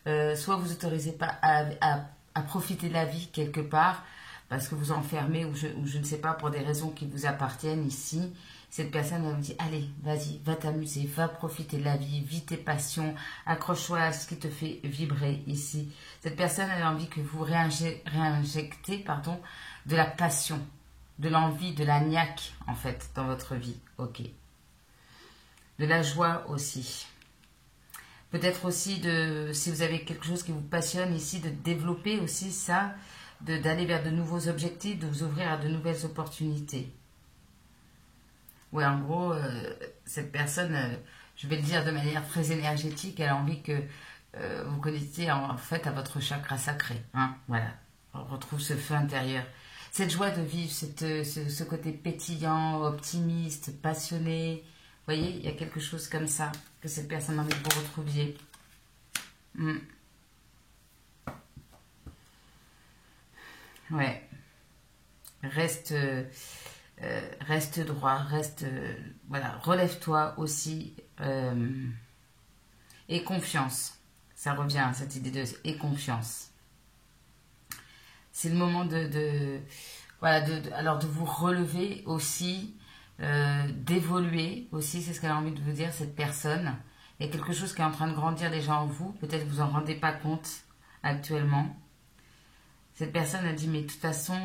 Soit vous n'autorisez pas à profiter de la vie quelque part, parce que vous enfermez, ou je ne sais pas, pour des raisons qui vous appartiennent ici. Cette personne va vous dire, allez, vas-y, va t'amuser, va profiter de la vie, vis tes passions, accroche-toi à ce qui te fait vibrer ici. Cette personne a envie que vous réinjectez, pardon, de la passion, de l'envie, de la niaque, en fait, dans votre vie. Ok. De la joie aussi. Peut-être aussi, si vous avez quelque chose qui vous passionne ici, de développer aussi ça, d'aller vers de nouveaux objectifs, de vous ouvrir à de nouvelles opportunités. Ouais, en gros, cette personne, je vais le dire de manière très énergétique, elle a envie que vous connectiez en fait à votre chakra sacré. Hein, voilà, on retrouve ce feu intérieur. Cette joie de vivre, ce côté pétillant, optimiste, passionné. Vous voyez, il y a quelque chose comme ça que cette personne a envie que vous retrouviez. Ouais. Reste droit, voilà, relève-toi aussi et confiance. Ça revient, cette idée de et confiance. C'est le moment voilà, alors de vous relever aussi, d'évoluer aussi, c'est ce qu'elle a envie de vous dire, cette personne. Il y a quelque chose qui est en train de grandir déjà en vous, peut-être vous en rendez pas compte actuellement. Cette personne a dit, mais de toute façon,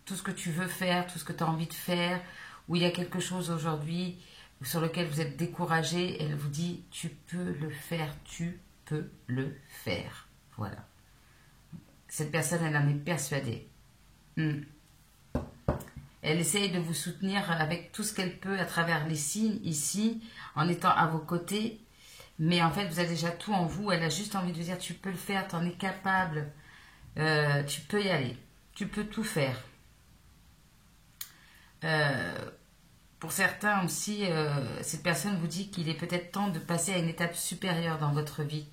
tout ce que tu veux faire, tout ce que tu as envie de faire, où il y a quelque chose aujourd'hui sur lequel vous êtes découragé, elle vous dit, tu peux le faire, tu peux le faire. Voilà. Cette personne, elle en est persuadée. Elle essaye de vous soutenir avec tout ce qu'elle peut à travers les signes ici, en étant à vos côtés. Mais en fait, vous avez déjà tout en vous. Elle a juste envie de vous dire, tu peux le faire, tu en es capable. Tu peux y aller. Tu peux tout faire. Pour certains aussi, cette personne vous dit qu'il est peut-être temps de passer à une étape supérieure dans votre vie.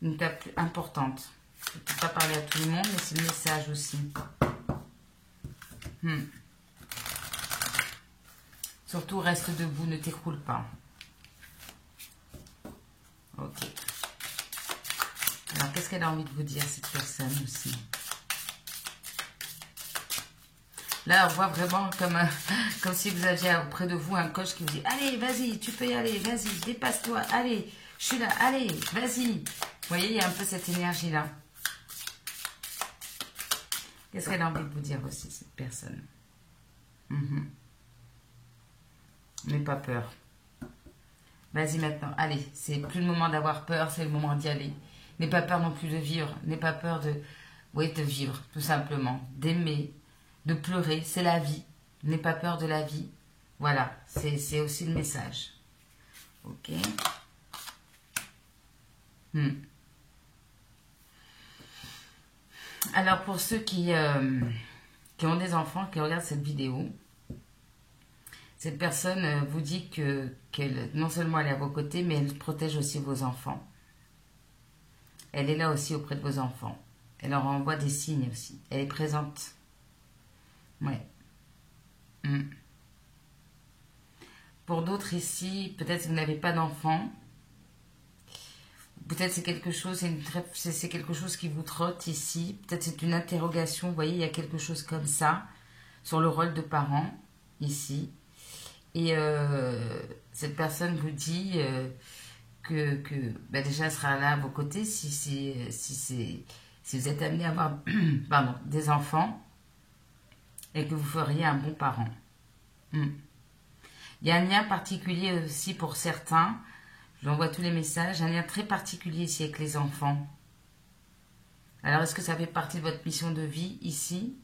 Une étape plus importante. Je ne peux pas parler à tout le monde, mais c'est le message aussi. Surtout, reste debout, ne t'écroule pas. Ok. Alors, qu'est-ce qu'elle a envie de vous dire, cette personne aussi? Là, on voit vraiment comme si vous aviez auprès de vous un coach qui vous dit « Allez, vas-y, tu peux y aller, vas-y, dépasse-toi, allez, je suis là, allez, vas-y ». Vous voyez, il y a un peu cette énergie-là. Qu'est-ce qu'elle a envie de vous dire aussi, cette personne? N'aie pas peur. Vas-y maintenant, allez, c'est plus le moment d'avoir peur, c'est le moment d'y aller. N'aie pas peur non plus de vivre, n'aie pas peur de vivre, tout simplement, d'aimer, de pleurer, c'est la vie. N'aie pas peur de la vie. Voilà, c'est aussi le message. Ok. Alors, pour ceux qui ont des enfants, qui regardent cette vidéo, cette personne vous dit qu'elle, non seulement elle est à vos côtés, mais elle protège aussi vos enfants. Elle est là aussi auprès de vos enfants. Elle leur envoie des signes aussi. Elle est présente. Ouais. Pour d'autres ici, peut-être que vous n'avez pas d'enfants. Peut-être c'est quelque chose, c'est quelque chose qui vous trotte ici. Peut-être c'est une interrogation. Vous voyez, il y a quelque chose comme ça sur le rôle de parent ici. Et cette personne vous dit que déjà elle sera là à vos côtés si vous êtes amené à avoir pardon, des enfants et que vous feriez un bon parent. Il y a un lien particulier aussi pour certains. Je vous envoie tous les messages. Un lien très particulier ici avec les enfants. Alors, est-ce que ça fait partie de votre mission de vie ici?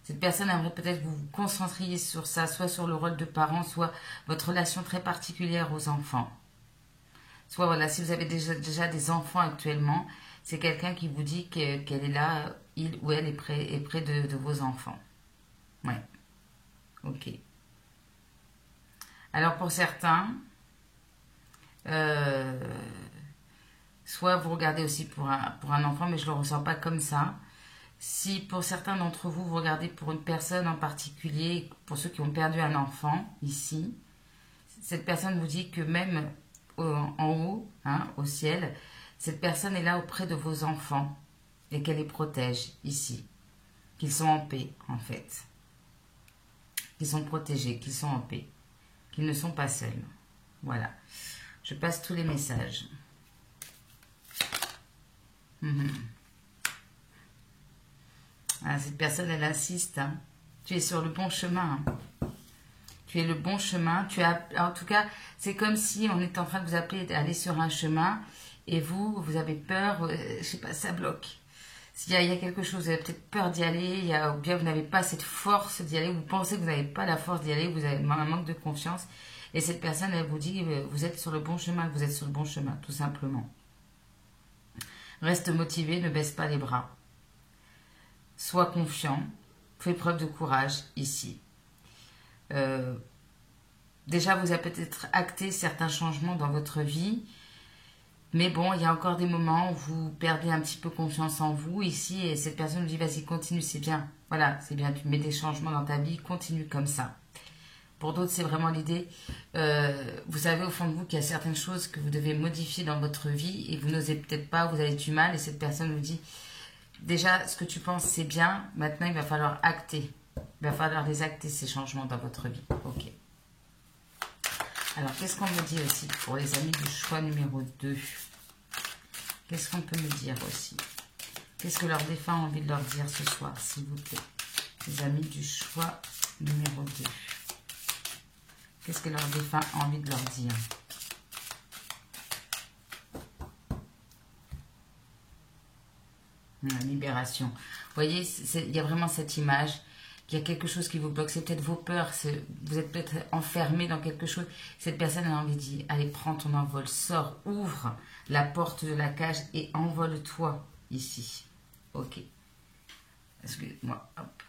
Cette personne aimerait peut-être que vous vous concentriez sur ça, soit sur le rôle de parent, soit votre relation très particulière aux enfants. Soit, voilà, si vous avez déjà des enfants actuellement, c'est quelqu'un qui vous dit qu'elle est là, il ou elle est près de vos enfants. Ouais. Ok. Alors, pour certains, soit vous regardez aussi pour un enfant, mais je ne le ressens pas comme ça. Si pour certains d'entre vous, vous regardez pour une personne en particulier, pour ceux qui ont perdu un enfant, ici, cette personne vous dit que même en haut, hein, au ciel, cette personne est là auprès de vos enfants et qu'elle les protège ici, qu'ils sont en paix en fait, qu'ils sont protégés, qu'ils sont en paix, qu'ils ne sont pas seuls. Voilà, je passe tous les messages. Ah, cette personne, elle insiste. Hein. Tu es sur le bon chemin. Hein. Tu es le bon chemin. En tout cas, c'est comme si on est en train de vous appeler d'aller sur un chemin et vous avez peur. Je sais pas, ça bloque. Il y a quelque chose, vous avez peut-être peur d'y aller, ou bien vous n'avez pas cette force d'y aller, vous pensez que vous n'avez pas la force d'y aller, vous avez un manque de confiance. Et cette personne, elle vous dit, vous êtes sur le bon chemin, vous êtes sur le bon chemin, tout simplement. Reste motivé, ne baisse pas les bras. Sois confiant, fais preuve de courage ici. Déjà, vous avez peut-être acté certains changements dans votre vie. Mais bon, il y a encore des moments où vous perdez un petit peu confiance en vous ici. Et cette personne vous dit, vas-y, continue, c'est bien. Voilà, c'est bien, tu mets des changements dans ta vie, continue comme ça. Pour d'autres, c'est vraiment l'idée. Vous savez au fond de vous qu'il y a certaines choses que vous devez modifier dans votre vie et vous n'osez peut-être pas, vous avez du mal. Et cette personne vous dit, déjà, ce que tu penses, c'est bien. Maintenant, il va falloir acter. Il va falloir les acter, ces changements dans votre vie. Ok. Alors, qu'est-ce qu'on me dit aussi pour les amis du choix numéro 2? Qu'est-ce qu'on peut me dire aussi? Qu'est-ce que leur défunt a envie de leur dire ce soir, s'il vous plaît? Les amis du choix numéro 2. Qu'est-ce que leur défunt a envie de leur dire? La libération. Vous voyez, il y a vraiment cette image qu'il y a quelque chose qui vous bloque. C'est peut-être vos peurs. Vous êtes peut-être enfermé dans quelque chose. Cette personne a envie de dire, allez, prends ton envol, sors, ouvre la porte de la cage et envole-toi ici. Ok. Excusez-moi. Hop.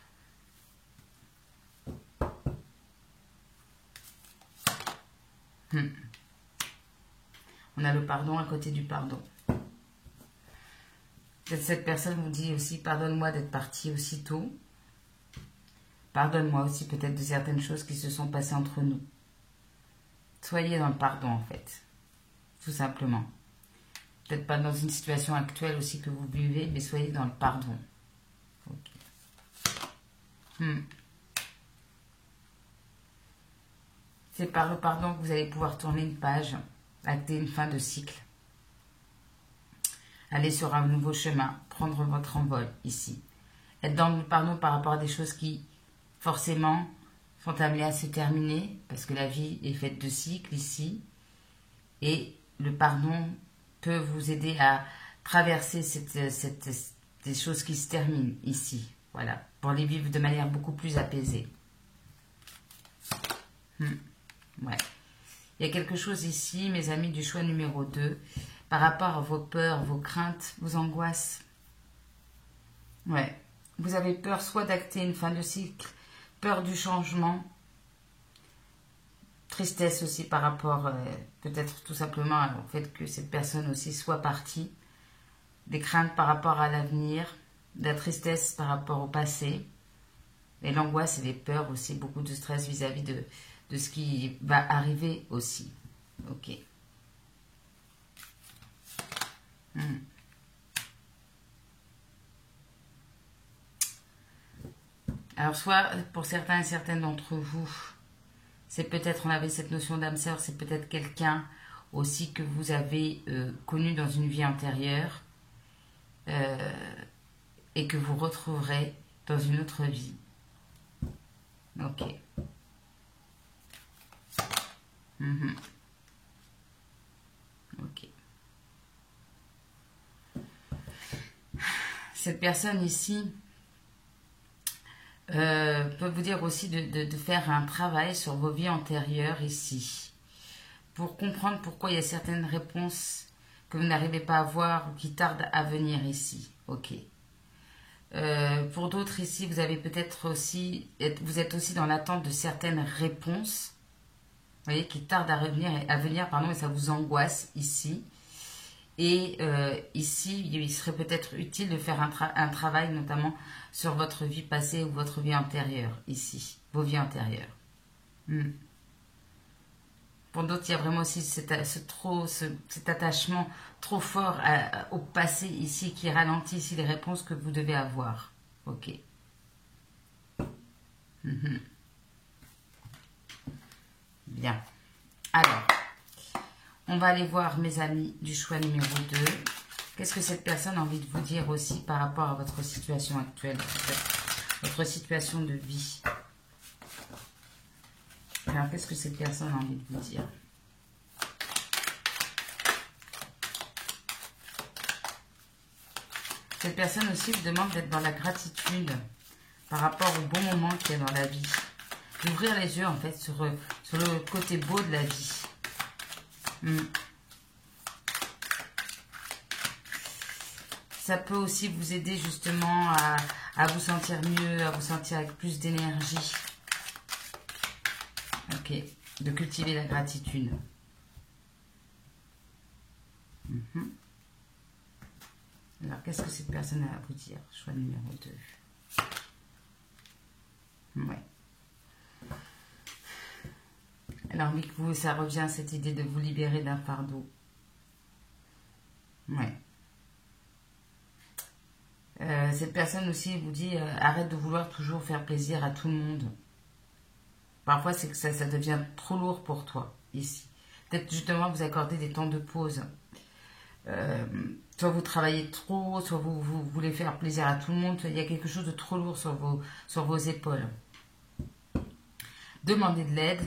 On a le pardon à côté du pardon. Peut-être cette personne vous dit aussi, pardonne-moi d'être parti aussitôt. Pardonne-moi aussi peut-être de certaines choses qui se sont passées entre nous. Soyez dans le pardon en fait. Tout simplement. Peut-être pas dans une situation actuelle aussi que vous vivez, mais soyez dans le pardon. Okay. C'est par le pardon que vous allez pouvoir tourner une page, acter une fin de cycle. Aller sur un nouveau chemin, prendre votre envol ici. Être dans le pardon par rapport à des choses qui, forcément, sont amenées à se terminer, parce que la vie est faite de cycles ici. Et le pardon peut vous aider à traverser des choses qui se terminent ici. Voilà, pour les vivre de manière beaucoup plus apaisée. Ouais. Il y a quelque chose ici, mes amis du choix numéro 2, par rapport à vos peurs, vos craintes, vos angoisses. Ouais. Vous avez peur soit d'acter une fin de cycle, peur du changement, tristesse aussi par rapport, peut-être tout simplement au fait que cette personne aussi soit partie, des craintes par rapport à l'avenir, de la tristesse par rapport au passé, et l'angoisse et les peurs aussi, beaucoup de stress vis-à-vis de ce qui va arriver aussi. Ok. Alors, soit pour certains et certaines d'entre vous, c'est peut-être, on avait cette notion d'âme sœur, c'est peut-être quelqu'un aussi que vous avez connu dans une vie antérieure et que vous retrouverez dans une autre vie. Ok. Ok. Cette personne ici peut vous dire aussi de faire un travail sur vos vies antérieures ici, pour comprendre pourquoi il y a certaines réponses que vous n'arrivez pas à voir ou qui tardent à venir ici. Ok. Pour d'autres ici, vous avez peut-être aussi, vous êtes aussi dans l'attente de certaines réponses, vous voyez, qui tardent à venir, pardon, et ça vous angoisse ici. Et ici, il serait peut-être utile de faire un travail notamment sur votre vie passée ou votre vie antérieure, ici, vos vies antérieures. Pour d'autres, il y a vraiment aussi cet attachement trop fort au passé ici qui ralentit ici les réponses que vous devez avoir. Ok. Bien. Alors, on va aller voir mes amis du choix numéro 2. Qu'est-ce que cette personne a envie de vous dire aussi par rapport à votre situation actuelle, votre situation de vie? Alors, qu'est-ce que cette personne a envie de vous dire? cette personne aussi vous demande d'être dans la gratitude par rapport au bon moment qu'il y a dans la vie. D'ouvrir les yeux, en fait, sur le côté beau de la vie. Ça peut aussi vous aider justement à vous sentir mieux, à vous sentir avec plus d'énergie. Ok, de cultiver la gratitude. Alors, qu'est-ce que cette personne a à vous dire? Choix numéro 2. Ouais. Alors, oui, vous, ça revient à cette idée de vous libérer d'un fardeau. Ouais. Cette personne aussi vous dit arrête de vouloir toujours faire plaisir à tout le monde. Parfois, c'est que ça devient trop lourd pour toi, ici. Peut-être justement vous accorder des temps de pause. Soit vous travaillez trop, soit vous voulez faire plaisir à tout le monde. Il y a quelque chose de trop lourd sur vos épaules. Demandez de l'aide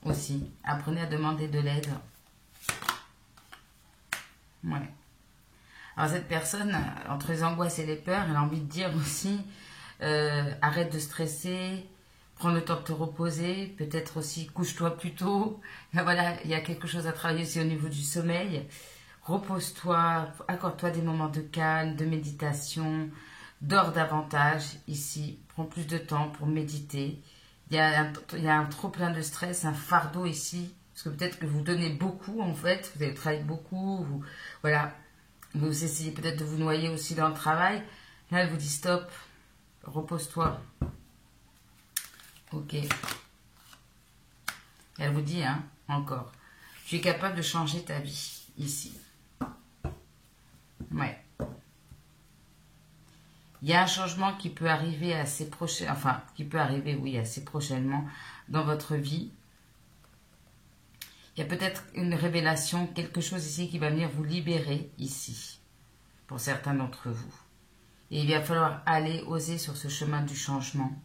aussi. Apprenez à demander de l'aide. Ouais. Alors cette personne, entre les angoisses et les peurs, elle a envie de dire aussi, arrête de stresser, prends le temps de te reposer, peut-être aussi couche-toi plus tôt. Et voilà, il y a quelque chose à travailler aussi au niveau du sommeil. Repose-toi, accorde-toi des moments de calme, de méditation, dors davantage ici, prends plus de temps pour méditer. Il y a un trop plein de stress, un fardeau ici, parce que peut-être que vous donnez beaucoup en fait, vous avez travaillé beaucoup, voilà. Vous essayez peut-être de vous noyer aussi dans le travail. Là, elle vous dit stop, repose-toi. Ok. Elle vous dit, hein, encore, tu es capable de changer ta vie, ici. Ouais. Il y a un changement qui peut arriver assez prochainement, enfin, qui peut arriver, oui, assez prochainement dans votre vie. Il y a peut-être une révélation, quelque chose ici qui va venir vous libérer ici, pour certains d'entre vous. Et il va falloir aller, oser sur ce chemin du changement.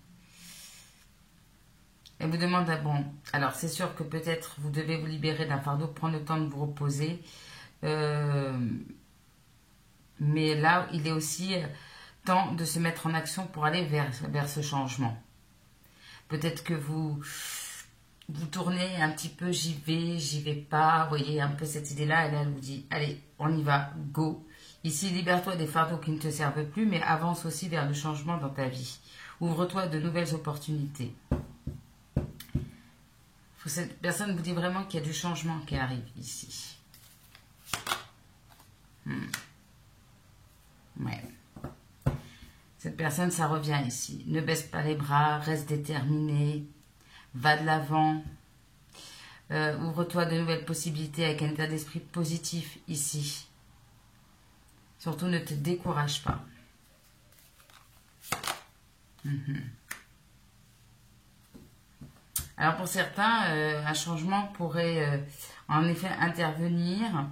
Elle vous demande, bon, alors c'est sûr que peut-être vous devez vous libérer d'un fardeau, prendre le temps de vous reposer. Mais là, il est aussi temps de se mettre en action pour aller vers ce changement. Peut-être que vous tournez un petit peu, j'y vais pas, vous voyez un peu cette idée-là, elle vous dit, allez, on y va, go. Ici, libère-toi des fardeaux qui ne te servent plus, mais avance aussi vers le changement dans ta vie. Ouvre-toi de nouvelles opportunités. Cette personne vous dit vraiment qu'il y a du changement qui arrive ici. Ouais. Cette personne, ça revient ici. Ne baisse pas les bras, reste déterminé, va de l'avant. Ouvre-toi de nouvelles possibilités avec un état d'esprit positif ici. Surtout, ne te décourage pas. Alors, pour certains, un changement pourrait en effet intervenir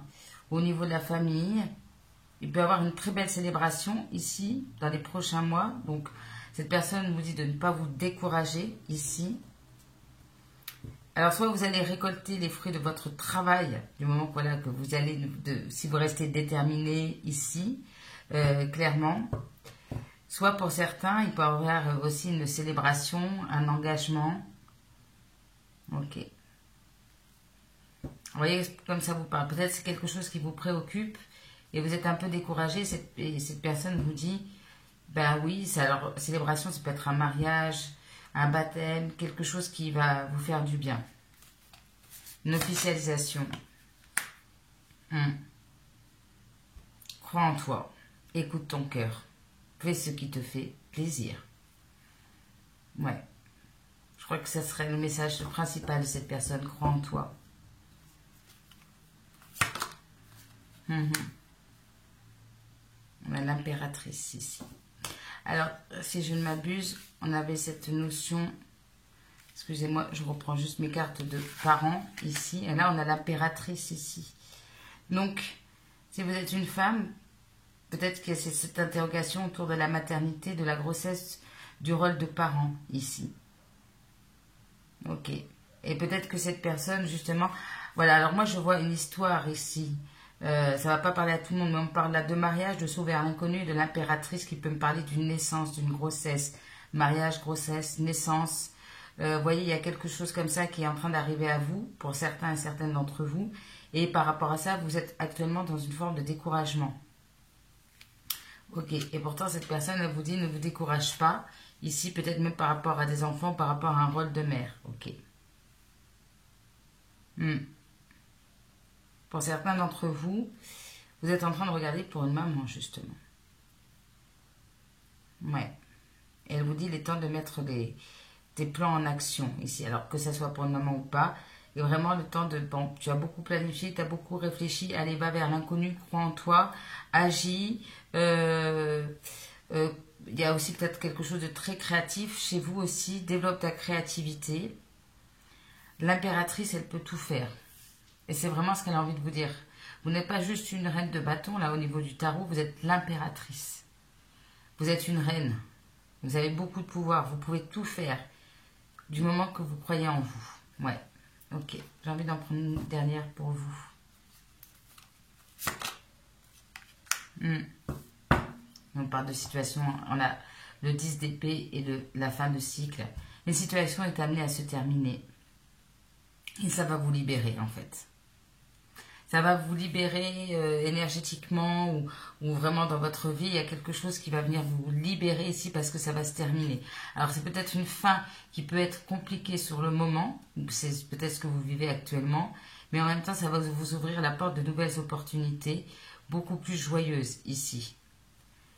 au niveau de la famille. Il peut y avoir une très belle célébration ici, dans les prochains mois. Donc, cette personne vous dit de ne pas vous décourager ici. Alors, soit vous allez récolter les fruits de votre travail, du moment voilà, que vous allez, si vous restez déterminé ici, clairement. Soit pour certains, il peut y avoir aussi une célébration, un engagement. Ok. Vous voyez, comme ça vous parle. Peut-être c'est quelque chose qui vous préoccupe et vous êtes un peu découragé. Et cette personne vous dit, ben oui, alors, célébration, ça peut être un mariage, un baptême, quelque chose qui va vous faire du bien. Une officialisation. Crois en toi. Écoute ton cœur. Fais ce qui te fait plaisir. Ouais. Je crois que ce serait le message principal de cette personne. Crois en toi. On a l'impératrice ici. Alors, si je ne m'abuse, on avait cette notion... Excusez-moi, je reprends juste mes cartes de parents ici. Et là, on a l'impératrice ici. Donc, si vous êtes une femme, peut-être que c'est cette interrogation autour de la maternité, de la grossesse, du rôle de parent ici. Ok. Et peut-être que cette personne, justement... Voilà, alors moi, je vois une histoire ici Ça va pas parler à tout le monde, mais on parle là de mariage, de saut vers l'inconnu, de l'impératrice qui peut me parler d'une naissance, d'une grossesse. Mariage, grossesse, naissance. Vous voyez, il y a quelque chose comme ça qui est en train d'arriver à vous, pour certains et certaines d'entre vous. Et par rapport à ça, vous êtes actuellement dans une forme de découragement. Ok, et pourtant cette personne, elle vous dit, ne vous décourage pas. Ici, peut-être même par rapport à des enfants, par rapport à un rôle de mère. Ok. Pour certains d'entre vous, vous êtes en train de regarder pour une maman, justement. Ouais. Et elle vous dit, il est temps de mettre des plans en action ici. Alors que ce soit pour une maman ou pas. Et vraiment le temps de... Bon, tu as beaucoup planifié, tu as beaucoup réfléchi. Allez, va vers l'inconnu, crois en toi, agis. Il y a aussi peut-être quelque chose de très créatif chez vous aussi. Développe ta créativité. L'impératrice, elle peut tout faire. Et c'est vraiment ce qu'elle a envie de vous dire. Vous n'êtes pas juste une reine de bâton, là, au niveau du tarot. Vous êtes l'impératrice. Vous êtes une reine. Vous avez beaucoup de pouvoir. Vous pouvez tout faire. Du moment que vous croyez en vous. Ouais. Ok. J'ai envie d'en prendre une dernière pour vous. On parle de situation. On a le 10 d'épée et la fin de cycle. Une situation est amenée à se terminer. Et ça va vous libérer, en fait. Ça va vous libérer énergétiquement ou vraiment dans votre vie. Il y a quelque chose qui va venir vous libérer ici parce que ça va se terminer. Alors c'est peut-être une fin qui peut être compliquée sur le moment. C'est peut-être ce que vous vivez actuellement. Mais en même temps, ça va vous ouvrir la porte de nouvelles opportunités beaucoup plus joyeuses ici.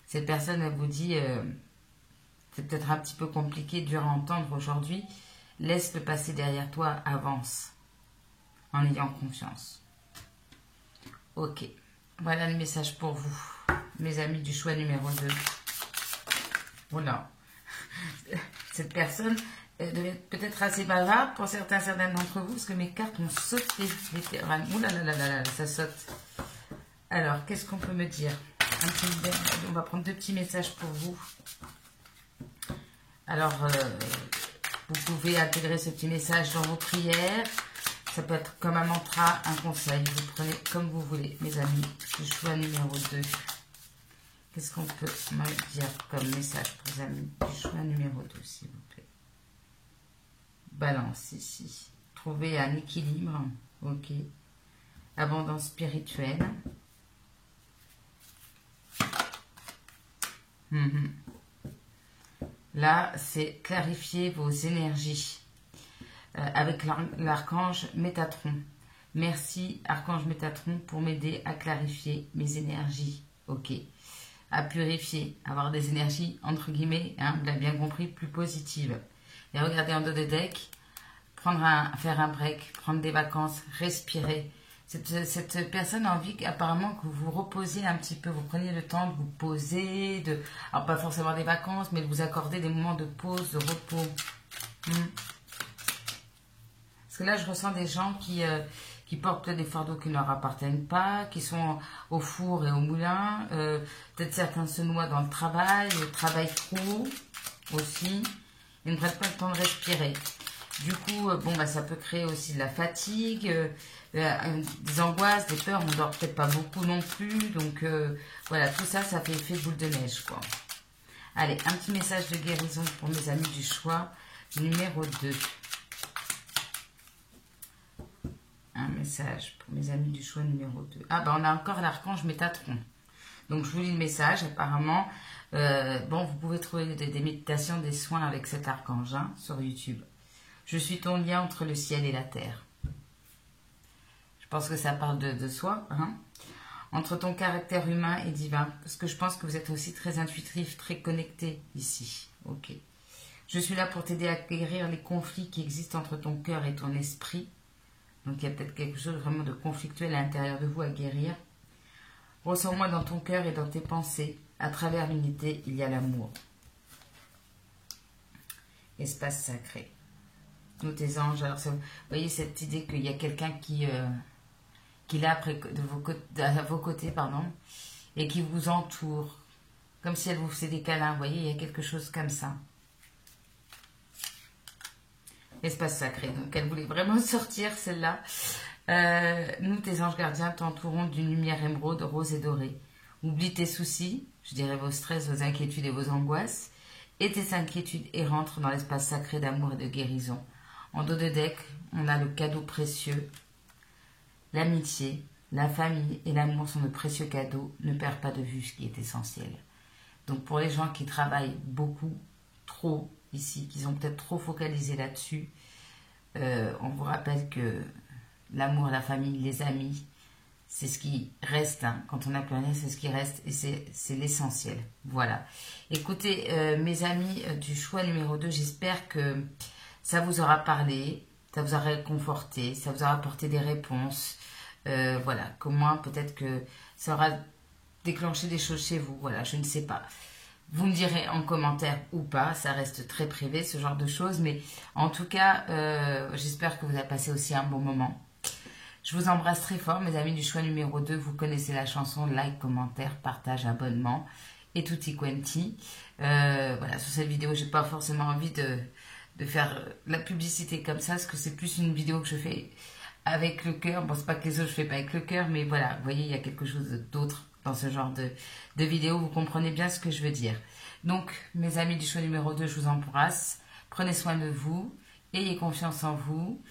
Cette personne, elle vous dit, c'est peut-être un petit peu compliqué, dur à entendre aujourd'hui. Laisse le passé derrière toi, avance en ayant confiance. Ok, voilà le message pour vous, mes amis du choix numéro 2. Voilà. Cette personne devait être peut-être assez bavarde pour certains d'entre vous, parce que mes cartes ont sauté littéralement. Ouh là là là là là, ça saute. Alors, qu'est-ce qu'on peut me dire? On va prendre 2 petits messages pour vous. Alors, vous pouvez intégrer ce petit message dans vos prières. Ça peut être comme un mantra, un conseil. Vous prenez comme vous voulez, mes amis. Du choix numéro 2. Qu'est-ce qu'on peut me dire comme message pour les amis du choix numéro 2, s'il vous plaît? Balance ici. Trouver un équilibre. Ok. Abondance spirituelle. Là, c'est clarifier vos énergies. Avec l'archange Métatron. Merci, archange Métatron, pour m'aider à clarifier mes énergies. Ok. À purifier, avoir des énergies, entre guillemets, hein, vous l'avez bien compris, plus positives. Et regardez en dos de deck, faire un break, prendre des vacances, respirer. Cette personne a envie apparemment que vous vous reposiez un petit peu, vous preniez le temps de vous poser, alors pas forcément des vacances, mais de vous accorder des moments de pause, de repos. Parce que là, je ressens des gens qui portent des fardeaux qui ne leur appartiennent pas, qui sont au four et au moulin. Peut-être certains se noient dans le travail trop aussi. Ils ne prennent pas le temps de respirer. Du coup, bon, bah, ça peut créer aussi de la fatigue, des angoisses, des peurs. On ne dort peut-être pas beaucoup non plus. Donc, voilà, tout ça, ça fait effet boule de neige, quoi. Allez, un petit message de guérison pour mes amis du choix numéro 2. Un message pour mes amis du choix numéro 2. Ah, bah on a encore l'archange Métatron. Donc, je vous lis le message. Apparemment, bon, vous pouvez trouver des méditations, des soins avec cet archange hein, sur YouTube. Je suis ton lien entre le ciel et la terre. Je pense que ça parle de soi. Hein. Entre ton caractère humain et divin. Parce que je pense que vous êtes aussi très intuitif, très connecté ici. Ok. Je suis là pour t'aider à guérir les conflits qui existent entre ton cœur et ton esprit. Donc il y a peut-être quelque chose vraiment de conflictuel à l'intérieur de vous à guérir. Ressens-moi dans ton cœur et dans tes pensées. À travers l'unité, il y a l'amour. Espace sacré. Nous tes anges. Alors, vous voyez cette idée qu'il y a quelqu'un qui est là à vos côtés, pardon, et qui vous entoure. Comme si elle vous faisait des câlins. Vous voyez, il y a quelque chose comme ça. Espace sacré. Donc, elle voulait vraiment sortir, celle-là. Nous, tes anges gardiens, t'entourons d'une lumière émeraude, rose et dorée. Oublie tes soucis, je dirais vos stress, vos inquiétudes et vos angoisses, et tes inquiétudes et rentre dans l'espace sacré d'amour et de guérison. En dos de deck, on a le cadeau précieux, l'amitié, la famille et l'amour sont de précieux cadeaux. Ne perds pas de vue ce qui est essentiel. Donc pour les gens qui travaillent beaucoup, trop ici, qui ont peut-être trop focalisé là-dessus, on vous rappelle que l'amour, la famille, les amis, c'est ce qui reste. Hein. Quand on n'a plus rien, c'est ce qui reste et c'est l'essentiel. Voilà. Écoutez, mes amis du choix numéro 2, j'espère que ça vous aura parlé, ça vous aura réconforté, ça vous aura apporté des réponses. Voilà, comment peut-être que ça aura déclenché des choses chez vous. Voilà, je ne sais pas. Vous me direz en commentaire ou pas, ça reste très privé ce genre de choses. Mais en tout cas, j'espère que vous avez passé aussi un bon moment. Je vous embrasse très fort, mes amis du choix numéro 2. Vous connaissez la chanson, like, commentaire, partage, abonnement et tutti quanti. Voilà, sur cette vidéo, j'ai pas forcément envie de faire la publicité comme ça, parce que c'est plus une vidéo que je fais avec le cœur. Bon, c'est pas que les autres je fais pas avec le cœur, mais voilà, vous voyez, il y a quelque chose d'autre dans ce genre de vidéo. Vous comprenez bien ce que je veux dire. Donc, mes amis du choix numéro 2, je vous embrasse. Prenez soin de vous, ayez confiance en vous.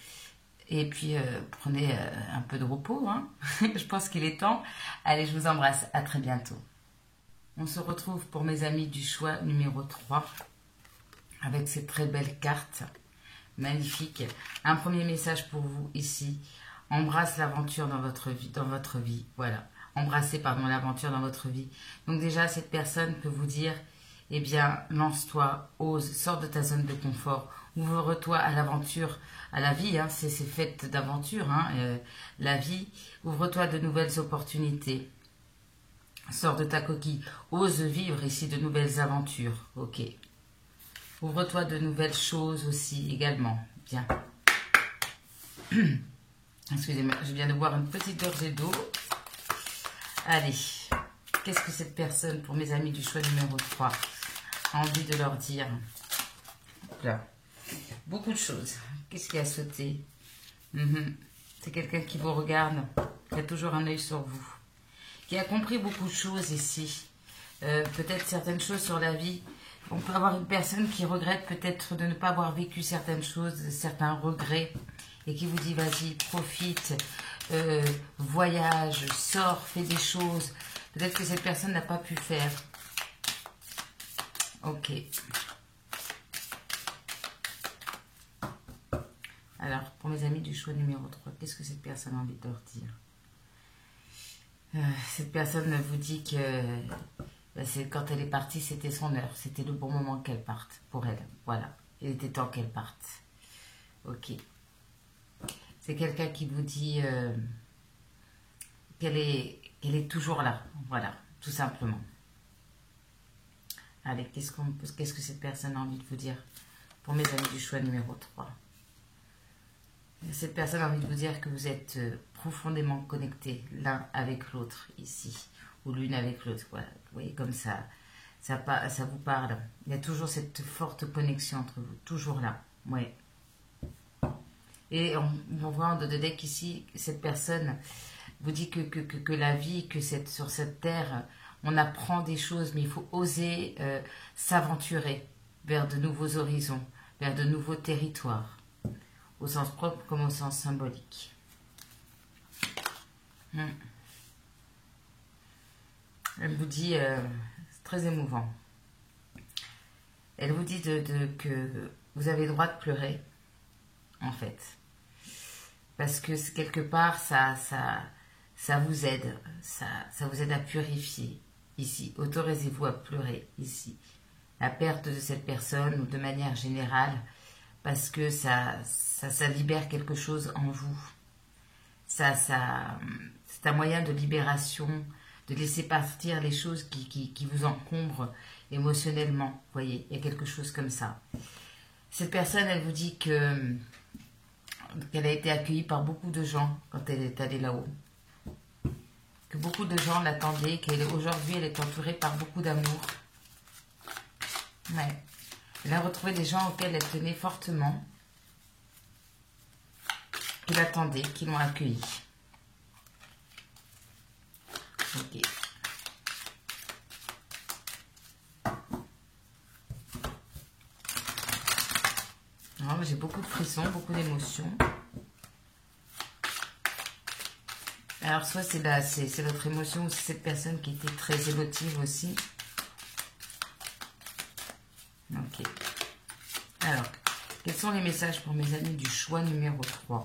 Et puis, prenez un peu de repos. Hein. Je pense qu'il est temps. Allez, je vous embrasse. À très bientôt. On se retrouve pour mes amis du choix numéro 3. Avec cette très belle carte. Magnifique. Un premier message pour vous ici. Embrasse l'aventure dans votre vie. Voilà. Embrassez, pardon, l'aventure dans votre vie. Donc déjà, cette personne peut vous dire, eh bien, lance-toi, ose, sors de ta zone de confort. Ouvre-toi à l'aventure, à la vie, hein, c'est fait d'aventure, hein, la vie. Ouvre-toi de nouvelles opportunités. Sors de ta coquille. Ose vivre ici de nouvelles aventures. Ok. Ouvre-toi de nouvelles choses aussi également. Bien. Excusez-moi, je viens de boire une petite gorgée d'eau. Allez. Qu'est-ce que cette personne, pour mes amis du choix numéro 3, a envie de leur dire? Là. Beaucoup de choses. Qu'est-ce qui a sauté? C'est quelqu'un qui vous regarde, qui a toujours un œil sur vous, qui a compris beaucoup de choses ici. Peut-être certaines choses sur la vie. On peut avoir une personne qui regrette peut-être de ne pas avoir vécu certaines choses, certains regrets, et qui vous dit vas-y, profite, voyage, sors, fais des choses. Peut-être que cette personne n'a pas pu faire. Ok. Alors, pour mes amis du choix numéro 3, qu'est-ce que cette personne a envie de leur dire? Cette personne vous dit que quand elle est partie, c'était son heure. C'était le bon moment qu'elle parte pour elle. Voilà. Il était temps qu'elle parte. Ok. C'est quelqu'un qui vous dit qu'elle est toujours là. Voilà. Tout simplement. Allez, qu'est-ce que cette personne a envie de vous dire pour mes amis du choix numéro 3? Cette personne a envie de vous dire que vous êtes profondément connectés l'un avec l'autre ici, ou l'une avec l'autre. Voilà, vous voyez comme ça vous parle. Il y a toujours cette forte connexion entre vous, toujours là. Ouais. Et on voit en dos de deck ici, cette personne vous dit que la vie, sur cette terre, on apprend des choses, mais il faut oser s'aventurer vers de nouveaux horizons, vers de nouveaux territoires. Au sens propre comme au sens symbolique. Elle vous dit, c'est très émouvant. Elle vous dit que vous avez le droit de pleurer, en fait. Parce que quelque part, ça vous aide. Ça vous aide à purifier, ici. Autorisez-vous à pleurer, ici. La perte de cette personne, ou de manière générale, parce que ça libère quelque chose en vous. C'est un moyen de libération, de laisser partir les choses qui vous encombrent émotionnellement. Vous voyez, il y a quelque chose comme ça. Cette personne, elle vous dit qu'elle a été accueillie par beaucoup de gens quand elle est allée là-haut. Que beaucoup de gens l'attendaient, qu'aujourd'hui, elle est entourée par beaucoup d'amour. Ouais. Elle a retrouvé des gens auxquels elle tenait fortement. qui l'attendaient, qui l'ont accueilli. Ok. J'ai beaucoup de frissons, beaucoup d'émotions. Alors, soit c'est votre émotion, ou c'est cette personne qui était très émotive aussi. Ok. Alors, quels sont les messages pour mes amis du choix numéro 3?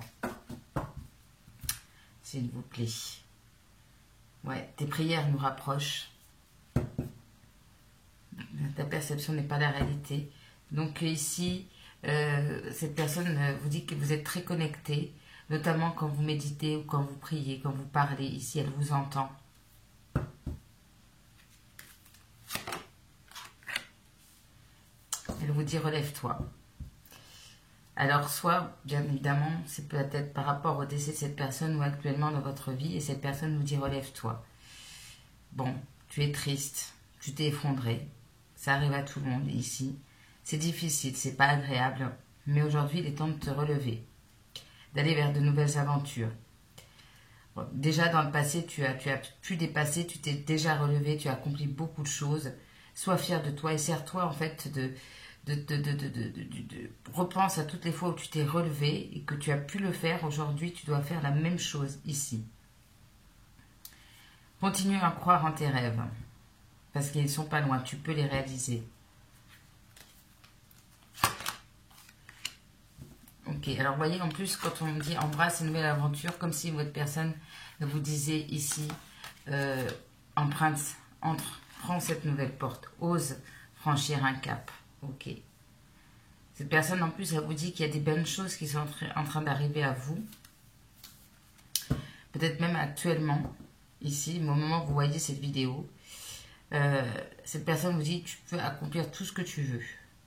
S'il vous plaît. Ouais, tes prières nous rapprochent. Ta perception n'est pas la réalité. Donc ici, cette personne vous dit que vous êtes très connecté, notamment quand vous méditez ou quand vous priez, quand vous parlez. Ici, elle vous entend. Elle vous dit relève-toi. Alors, soit, bien évidemment, c'est peut-être par rapport au décès de cette personne ou actuellement dans votre vie, et cette personne vous dit relève-toi. Bon, tu es triste, tu t'es effondré, ça arrive à tout le monde ici. C'est difficile, c'est pas agréable, mais aujourd'hui, il est temps de te relever, d'aller vers de nouvelles aventures. Bon, déjà, dans le passé, tu as pu dépasser, tu t'es déjà relevé, tu as accompli beaucoup de choses. Sois fier de toi et sers-toi, en fait, repense à toutes les fois où tu t'es relevé et que tu as pu le faire. Aujourd'hui, tu dois faire la même chose ici. Continue à croire en tes rêves, parce qu'ils ne sont pas loin, tu peux les réaliser. Ok, alors vous voyez, en plus, quand on dit embrasse une nouvelle aventure, comme si votre personne vous disait ici, emprunte, entre, prends cette nouvelle porte, ose franchir un cap. Ok. Cette personne, en plus, elle vous dit qu'il y a des bonnes choses qui sont en train d'arriver à vous. Peut-être même actuellement, ici, au moment où vous voyez cette vidéo. Cette personne vous dit, tu peux accomplir tout ce que tu veux.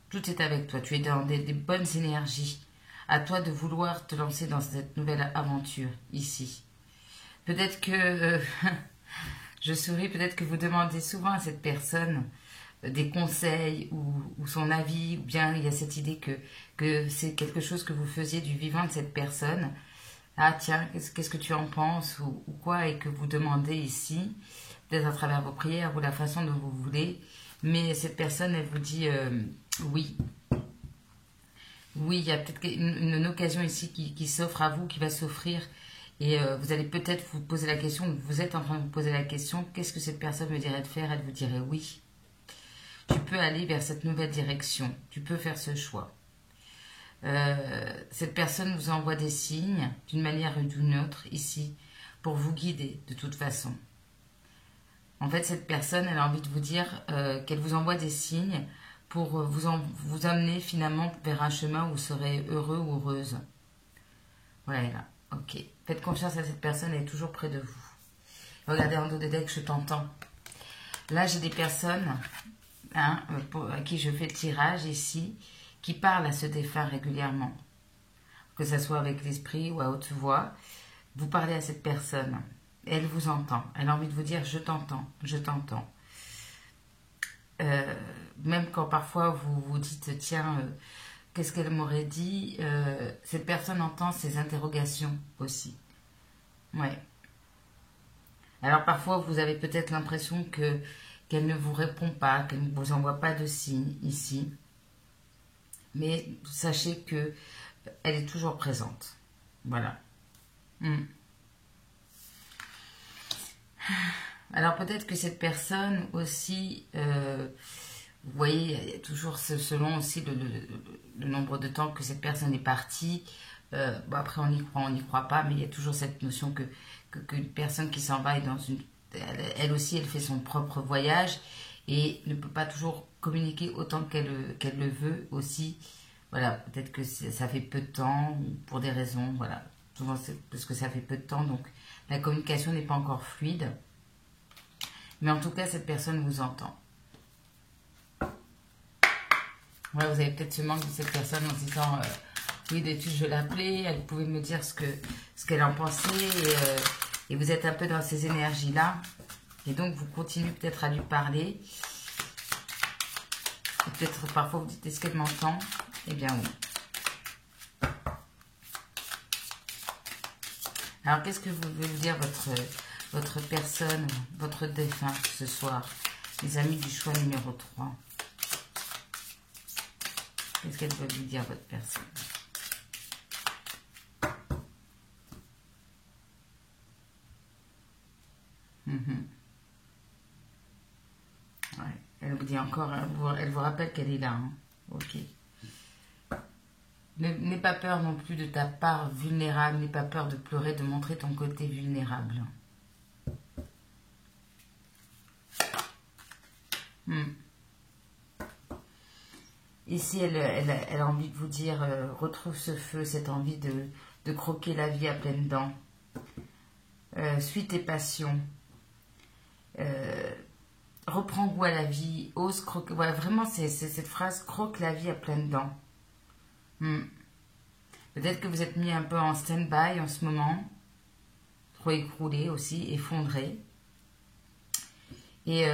Tout est avec toi. Tu es dans des bonnes énergies. À toi de vouloir te lancer dans cette nouvelle aventure, ici. Peut-être que... je souris, peut-être que vous demandez souvent à cette personne des conseils ou son avis, ou bien il y a cette idée que c'est quelque chose que vous faisiez du vivant de cette personne. Ah tiens, qu'est-ce que tu en penses ou quoi, et que vous demandez ici, peut-être à travers vos prières ou la façon dont vous voulez. Mais cette personne, elle vous dit oui. Oui, il y a peut-être une occasion ici qui s'offre à vous, qui va s'offrir. Et vous allez peut-être vous poser la question, vous êtes en train de vous poser la question, qu'est-ce que cette personne me dirait de faire? Elle vous dirait oui. Tu peux aller vers cette nouvelle direction, tu peux faire ce choix. Cette personne vous envoie des signes, d'une manière ou d'une autre, ici, pour vous guider, de toute façon. En fait, cette personne, elle a envie de vous dire qu'elle vous envoie des signes pour vous amener finalement vers un chemin où vous serez heureux ou heureuse. Voilà, ok. Faites confiance à cette personne, elle est toujours près de vous. Regardez en dos des decks, je t'entends. Là, j'ai des personnes à qui je fais le tirage ici, qui parlent à ce défunt régulièrement. Que ce soit avec l'esprit ou à haute voix, vous parlez à cette personne. Elle vous entend. Elle a envie de vous dire « je t'entends, je t'entends ». Même quand parfois vous vous dites « tiens, qu'est-ce qu'elle m'aurait dit ?» Cette personne entend ces interrogations aussi. Ouais. Alors parfois vous avez peut-être l'impression qu'elle ne vous répond pas, qu'elle ne vous envoie pas de signes ici. Mais sachez que elle est toujours présente. Voilà. Alors peut-être que cette personne aussi, vous voyez, il y a toujours selon aussi le nombre de temps que cette personne est partie. Bon, après on n'y croit pas, mais il y a toujours cette notion qu'une personne qui s'en va est dans une... Elle aussi, elle fait son propre voyage et ne peut pas toujours communiquer autant qu'elle le veut aussi. Voilà, peut-être que ça fait peu de temps, pour des raisons, voilà. Souvent c'est parce que ça fait peu de temps, donc la communication n'est pas encore fluide. Mais en tout cas, cette personne vous entend. Voilà, vous avez peut-être ce manque de cette personne en se disant oui, d'études, je l'appelais, elle pouvait me dire ce qu'elle en pensait, et vous êtes un peu dans ces énergies-là. Et donc, vous continuez peut-être à lui parler. Peut-être parfois vous dites, est-ce qu'elle m'entend? Eh bien oui. Alors, qu'est-ce que vous voulez dire votre personne, votre défunt ce soir? Les amis du choix numéro 3. Qu'est-ce qu'elle veut vous dire, votre personne? Ouais. Elle vous dit encore, elle vous rappelle qu'elle est là. Hein. Ok. N'aie pas peur non plus de ta part vulnérable, n'aie pas peur de pleurer, de montrer ton côté vulnérable. Ici, elle a envie de vous dire, retrouve ce feu, cette envie de croquer la vie à pleines dents. Suis tes passions. Reprends goût à la vie, ose croquer. Ouais, vraiment, c'est cette phrase, croque la vie à pleines dents. Peut-être que vous êtes mis un peu en stand-by en ce moment, trop écroulé aussi, effondré. Et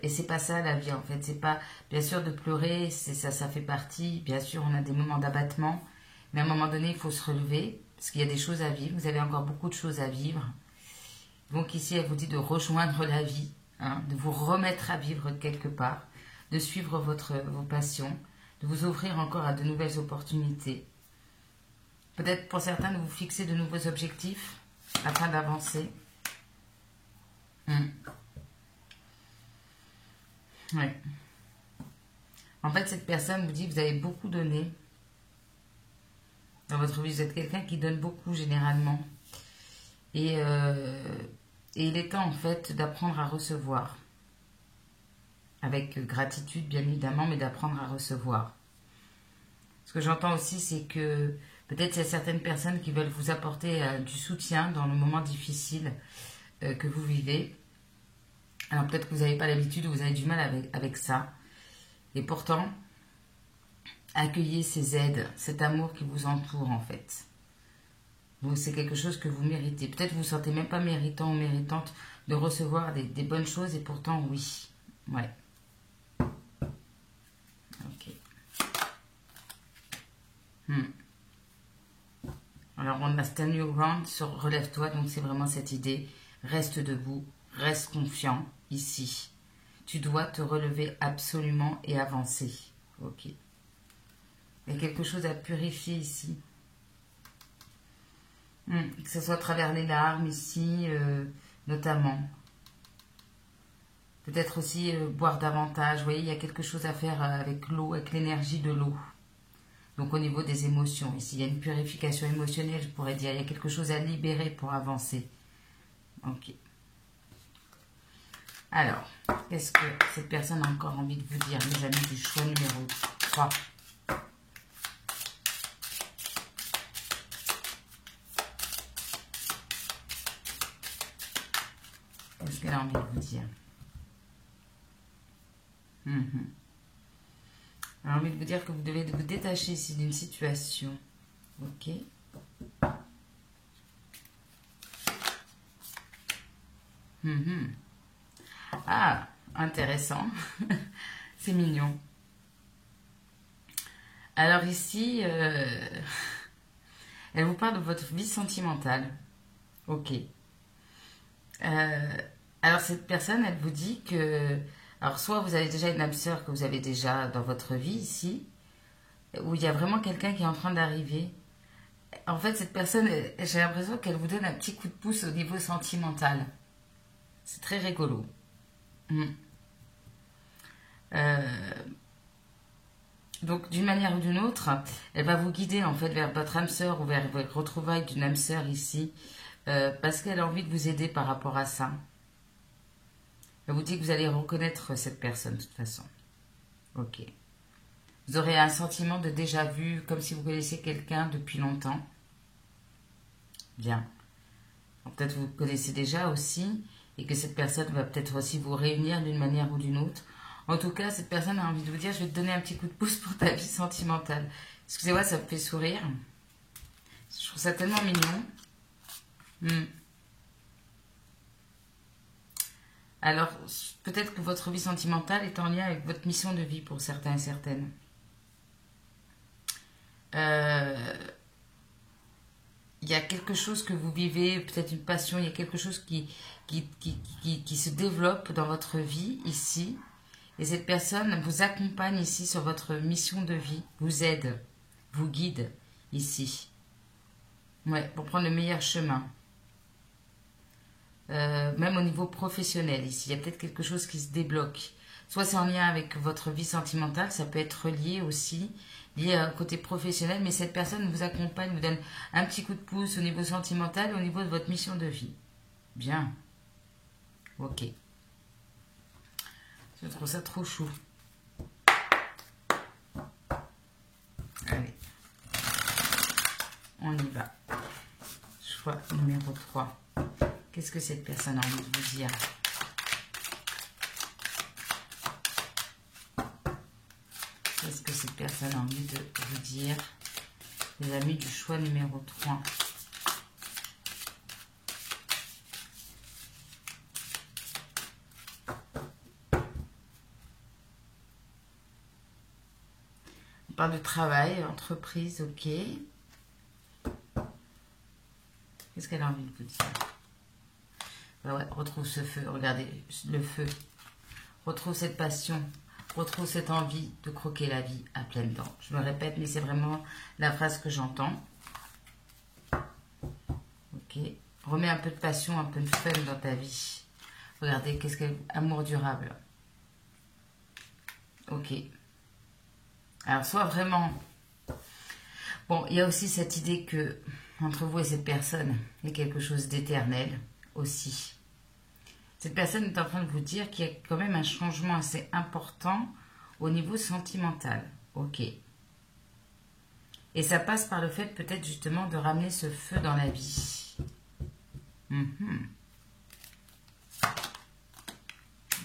c'est pas ça la vie en fait, c'est pas, bien sûr de pleurer, ça fait partie, bien sûr on a des moments d'abattement, mais à un moment donné il faut se relever, parce qu'il y a des choses à vivre, vous avez encore beaucoup de choses à vivre. Donc ici elle vous dit de rejoindre la vie, hein, de vous remettre à vivre quelque part, de suivre vos passions, de vous ouvrir encore à de nouvelles opportunités. Peut-être pour certains de vous fixer de nouveaux objectifs afin d'avancer. Ouais. En fait, cette personne vous dit que vous avez beaucoup donné dans votre vie. Vous êtes quelqu'un qui donne beaucoup généralement. Et il est temps en fait d'apprendre à recevoir. Avec gratitude bien évidemment, mais d'apprendre à recevoir. Ce que j'entends aussi, c'est que peut-être il y a certaines personnes qui veulent vous apporter du soutien dans le moment difficile que vous vivez. Alors peut-être que vous n'avez pas l'habitude ou vous avez du mal avec ça. Et pourtant, accueillez ces aides, cet amour qui vous entoure en fait. Donc c'est quelque chose que vous méritez. Peut-être que vous ne vous sentez même pas méritant ou méritante de recevoir des bonnes choses et pourtant oui. Ouais. Ok. Alors on a stand your ground sur relève-toi, donc c'est vraiment cette idée. Reste debout, reste confiant ici. Tu dois te relever absolument et avancer. Ok. Il y a quelque chose à purifier ici. Que ce soit à travers les larmes ici, notamment. Peut-être aussi boire davantage. Vous voyez, il y a quelque chose à faire avec l'eau, avec l'énergie de l'eau. Donc au niveau des émotions, ici, il y a une purification émotionnelle, je pourrais dire. Il y a quelque chose à libérer pour avancer. Ok. Alors, qu'est-ce que cette personne a encore envie de vous dire, mes amis du choix numéro 3? Qu'est-ce qu'elle a envie de vous dire? Elle a envie de vous dire que vous devez vous détacher ici d'une situation. Ok. Ah, intéressant. C'est mignon. Alors ici, elle vous parle de votre vie sentimentale. Ok. Alors cette personne, elle vous dit que... Alors soit vous avez déjà une âme sœur que vous avez déjà dans votre vie ici, où il y a vraiment quelqu'un qui est en train d'arriver. En fait, cette personne, j'ai l'impression qu'elle vous donne un petit coup de pouce au niveau sentimental. C'est très rigolo. Donc, d'une manière ou d'une autre, elle va vous guider en fait vers votre âme sœur ou vers votre retrouvaille d'une âme sœur ici, parce qu'elle a envie de vous aider par rapport à ça. Elle vous dit que vous allez reconnaître cette personne de toute façon. Ok. Vous aurez un sentiment de déjà vu, comme si vous connaissiez quelqu'un depuis longtemps. Bien. Peut-être vous connaissez déjà aussi, et que cette personne va peut-être aussi vous réunir d'une manière ou d'une autre. En tout cas, cette personne a envie de vous dire, je vais te donner un petit coup de pouce pour ta vie sentimentale. Excusez-moi, ça me fait sourire. Je trouve ça tellement mignon. Alors, peut-être que votre vie sentimentale est en lien avec votre mission de vie pour certains et certaines. il y a quelque chose que vous vivez, peut-être une passion, il y a quelque chose qui se développe dans votre vie ici. Et cette personne vous accompagne ici sur votre mission de vie, vous aide, vous guide ici. Ouais, pour prendre le meilleur chemin. Même au niveau professionnel ici, il y a peut-être quelque chose qui se débloque. Soit c'est en lien avec votre vie sentimentale, ça peut être lié aussi, lié au côté professionnel, mais cette personne vous accompagne, vous donne un petit coup de pouce au niveau sentimental, au niveau de votre mission de vie. Bien. Ok. Je trouve ça trop chou. Allez. On y va. Choix numéro 3. Qu'est-ce que cette personne a envie de vous dire ? Qu'est-ce que cette personne a envie de vous dire? Les amis du choix numéro 3. On parle de travail, entreprise, ok. Qu'est-ce qu'elle a envie de vous dire? Ben ouais, retrouve ce feu, regardez, le feu. Retrouve cette passion. Retrouve cette envie de croquer la vie à pleines dents. Je me répète, mais c'est vraiment la phrase que j'entends. Ok. Remets un peu de passion, un peu de fun dans ta vie. Regardez, qu'est-ce qu'elle... Amour durable. Ok. Alors, soit vraiment... Bon, il y a aussi cette idée que, entre vous et cette personne, il y a quelque chose d'éternel aussi. Cette personne est en train de vous dire qu'il y a quand même un changement assez important au niveau sentimental. Ok. Et ça passe par le fait peut-être justement de ramener ce feu dans la vie.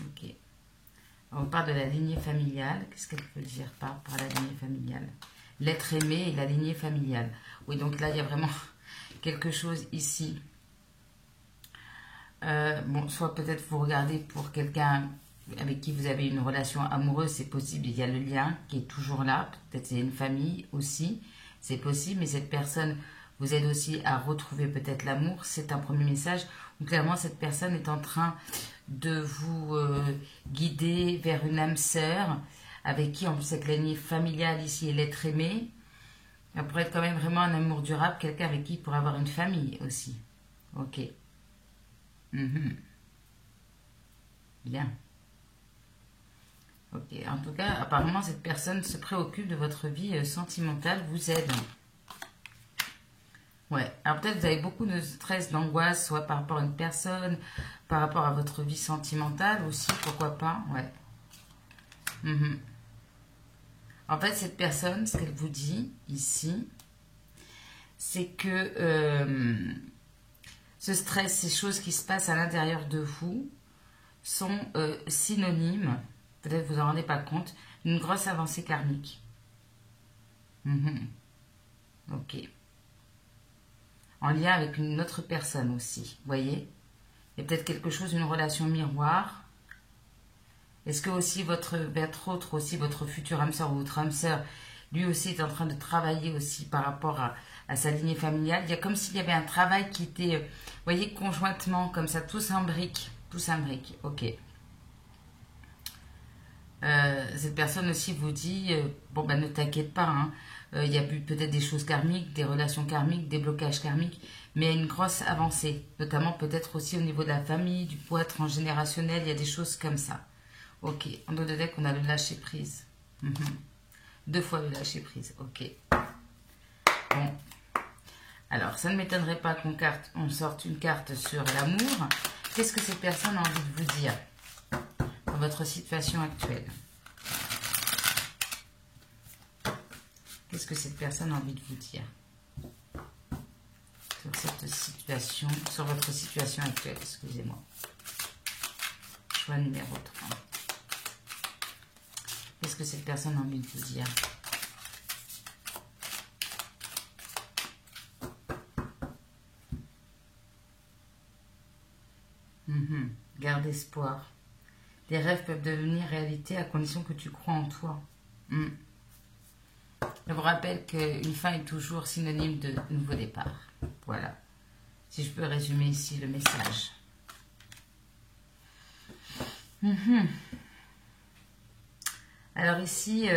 Ok. On parle de la lignée familiale. Qu'est-ce qu'elle peut dire par la lignée familiale? L'être aimé et la lignée familiale. Oui, donc là, il y a vraiment quelque chose ici. Bon, soit peut-être vous regardez pour quelqu'un avec qui vous avez une relation amoureuse, c'est possible, il y a le lien qui est toujours là, peut-être c'est une famille aussi, c'est possible, mais cette personne vous aide aussi à retrouver peut-être l'amour, c'est un premier message, où clairement cette personne est en train de vous guider vers une âme sœur, avec qui en plus avec la lignée familiale ici et l'être aimé, ça pourrait être quand même vraiment un amour durable, quelqu'un avec qui il pourrait avoir une famille aussi, ok. Bien. Ok. En tout cas, apparemment, cette personne se préoccupe de votre vie sentimentale, vous aide. Ouais. Alors peut-être vous avez beaucoup de stress, d'angoisse, soit par rapport à une personne, par rapport à votre vie sentimentale aussi, pourquoi pas. Ouais. En fait, cette personne, ce qu'elle vous dit ici, c'est que... ce stress, ces choses qui se passent à l'intérieur de vous sont synonymes, peut-être vous en rendez pas compte, d'une grosse avancée karmique. Ok. En lien avec une autre personne aussi, vous voyez? Il y a peut-être quelque chose, une relation miroir. Est-ce que aussi votre futur âme sœur ou votre âme sœur, lui aussi est en train de travailler aussi par rapport à sa lignée familiale? Il y a comme s'il y avait un travail qui était, vous voyez, conjointement, comme ça, tous s'imbriquent, ok. Cette personne aussi vous dit, bon ben ne t'inquiète pas, hein, il y a peut-être des choses karmiques, des relations karmiques, des blocages karmiques, mais il y a une grosse avancée, notamment peut-être aussi au niveau de la famille, du poids transgénérationnel, il y a des choses comme ça. Ok, en dos de deck, on a le lâcher prise. 2 fois le lâcher prise, ok. Bon, alors ça ne m'étonnerait pas qu'on sorte une carte sur l'amour. Qu'est-ce que cette personne a envie de vous dire dans votre situation actuelle? Qu'est-ce que cette personne a envie de vous dire sur cette situation, sur votre situation actuelle, excusez-moi. Choix numéro 3. Qu'est-ce que cette personne a envie de vous dire? Garde espoir. Tes rêves peuvent devenir réalité à condition que tu crois en toi. Je vous rappelle qu'une fin est toujours synonyme de nouveau départ. Voilà. Si je peux résumer ici le message. Alors ici,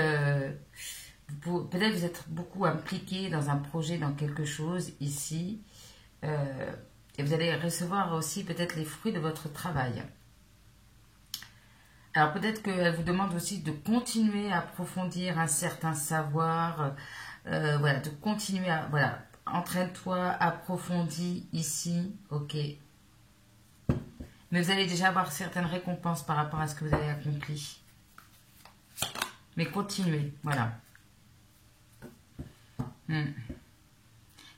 peut-être vous êtes beaucoup impliqué dans un projet, dans quelque chose ici. Et vous allez recevoir aussi peut-être les fruits de votre travail. Alors peut-être qu'elle vous demande aussi de continuer à approfondir un certain savoir, voilà, de continuer à, voilà, entraîne-toi, approfondis ici, ok. Mais vous allez déjà avoir certaines récompenses par rapport à ce que vous avez accompli. Mais continuez, voilà. Il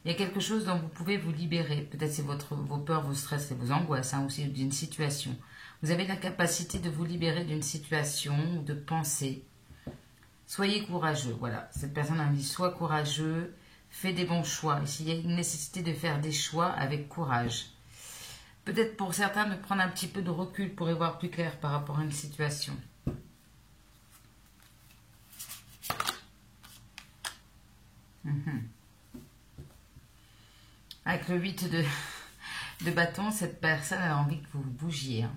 y a quelque chose dont vous pouvez vous libérer. Peut-être c'est vos peurs, vos stress et vos angoisses, hein, aussi d'une situation. Vous avez la capacité de vous libérer d'une situation ou de pensée. Soyez courageux, voilà. Cette personne a dit, sois courageux, fais des bons choix. Ici, il y a une nécessité de faire des choix avec courage. Peut-être pour certains de prendre un petit peu de recul pour y voir plus clair par rapport à une situation. Avec le 8 de bâton, cette personne a envie que vous bougiez. Hein.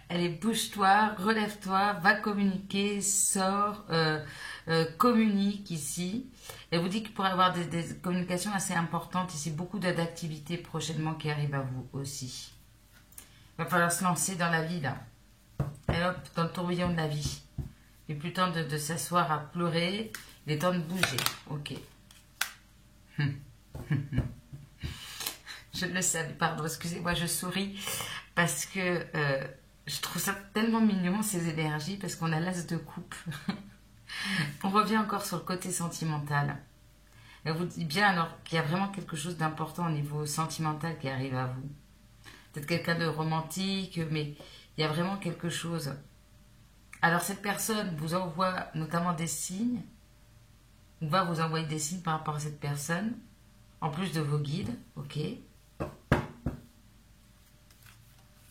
Elle est bouge-toi, relève-toi, va communiquer, sors, communique ici. Elle vous dit qu'il pourrait y avoir des communications assez importantes ici, beaucoup d'activités prochainement qui arrivent à vous aussi. Il va falloir se lancer dans la vie là. Et hop, dans le tourbillon de la vie. Il n'est plus temps de s'asseoir à pleurer, il est temps de bouger. Ok. Je le savais, pardon, excusez-moi, je souris parce que je trouve ça tellement mignon ces énergies parce qu'on a l'as de coupe. On revient encore sur le côté sentimental. Elle vous dit bien alors qu'il y a vraiment quelque chose d'important au niveau sentimental qui arrive à vous. Peut-être quelqu'un de romantique, mais il y a vraiment quelque chose. Alors cette personne vous envoie notamment des signes, ou va vous envoyer des signes par rapport à cette personne, en plus de vos guides, ok.